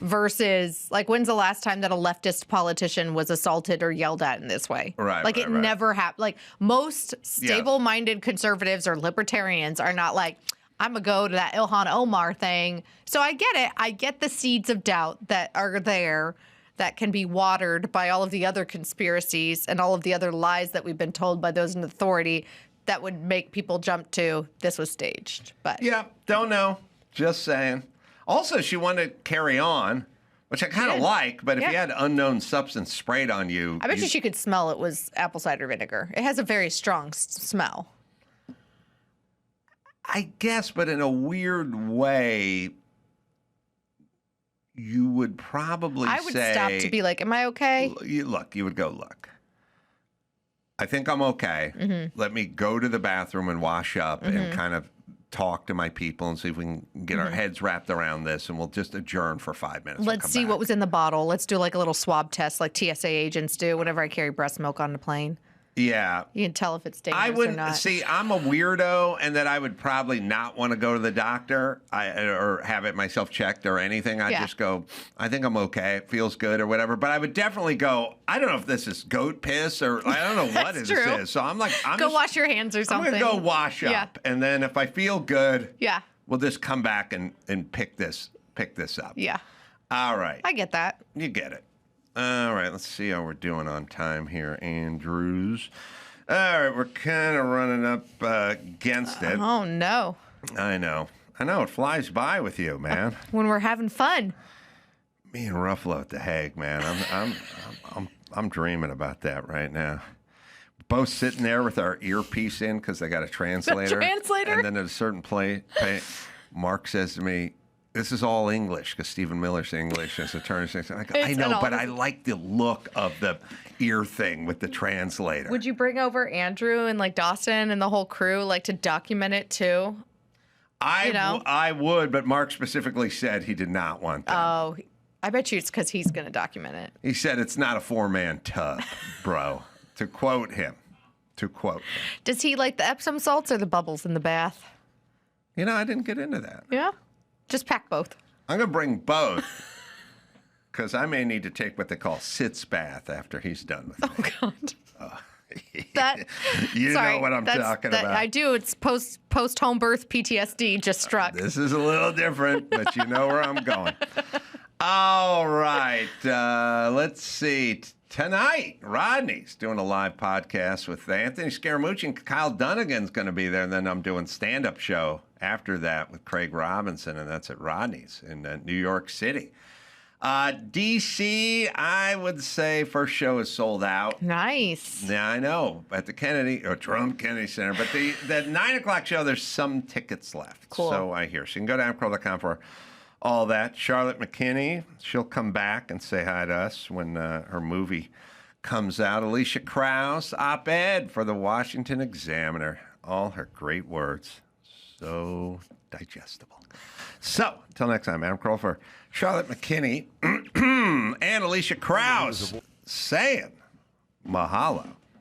versus, like, when's the last time that a leftist politician was assaulted or yelled at in this way? Right. Like, it never happened. Like, most stable-minded conservatives or libertarians are not like, I'm going to go to that Ilhan Omar thing. So I get it. I get the seeds of doubt that are there that can be watered by all of the other conspiracies and all of the other lies that we've been told by those in authority that would make people jump to this was staged. But yeah, don't know. Just saying. Also, she wanted to carry on, which I kind of like, but if you had unknown substance sprayed on you... I bet you she could smell it was apple cider vinegar. It has a very strong smell. I guess, but in a weird way, you would probably say... I would stop to be like, am I okay? You would go, look, I think I'm okay. Let me go to the bathroom and wash up and kind of talk to my people and see if we can get our heads wrapped around this, and we'll just adjourn for 5 minutes. Let's see what was in the bottle. Let's do like a little swab test like TSA agents do whenever I carry breast milk on the plane. Yeah. You can tell if it's dangerous or not. See, I'm a weirdo, and that I would probably not want to go to the doctor or have it myself checked or anything. I'd just go, I think I'm okay. It feels good or whatever. But I would definitely go, I don't know if this is goat piss or I don't know what this is. So I'm like, go wash your hands or something. I'm going to go wash up. And then if I feel good, we'll just come back and pick this up. Yeah. All right. I get that. You get it. All right, let's see how we're doing on time here, Andrews. All right, we're kind of running up against it. Oh, no. I know. It flies by with you, man. When we're having fun. Me and Ruffalo at the Hague, man. I'm dreaming about that right now. Both sitting there with our earpiece in because they got a translator. And then at a certain point, Mark says to me, this is all English because Stephen Miller's English as attorney. I know, but I like the look of the ear thing with the translator. Would you bring over Andrew and like Dawson and the whole crew like to document it too? I would, but Mark specifically said he did not want that. Oh, I bet you it's because he's going to document it. He said it's not a 4-man tub, bro. To quote him. Does he like the Epsom salts or the bubbles in the bath? I didn't get into that. Yeah? Just pack both. I'm going to bring both because I may need to take what they call sitz bath after he's done with me. Oh, God. You know what I'm talking about. I do. It's post home birth PTSD just struck. This is a little different, but you know where I'm going. All right. Let's see. Tonight, Rodney's doing a live podcast with Anthony Scaramucci, and Kyle Dunnigan's going to be there. And then I'm doing stand-up show after that with Craig Robinson, and that's at Rodney's in New York City. D.C., I would say first show is sold out. Nice. Yeah, I know. At the Trump Kennedy Center. But the 9 o'clock show, there's some tickets left. Cool. So I hear. So you can go to AdamCarolla.com for all that. Charlotte McKinney, she'll come back and say hi to us when her movie comes out. Elisha KRAUSS, op-ed for the Washington Examiner. All her great words. So digestible. So, until next time, Adam Carolla for Charlotte McKinney and Elisha KRAUSS saying mahalo.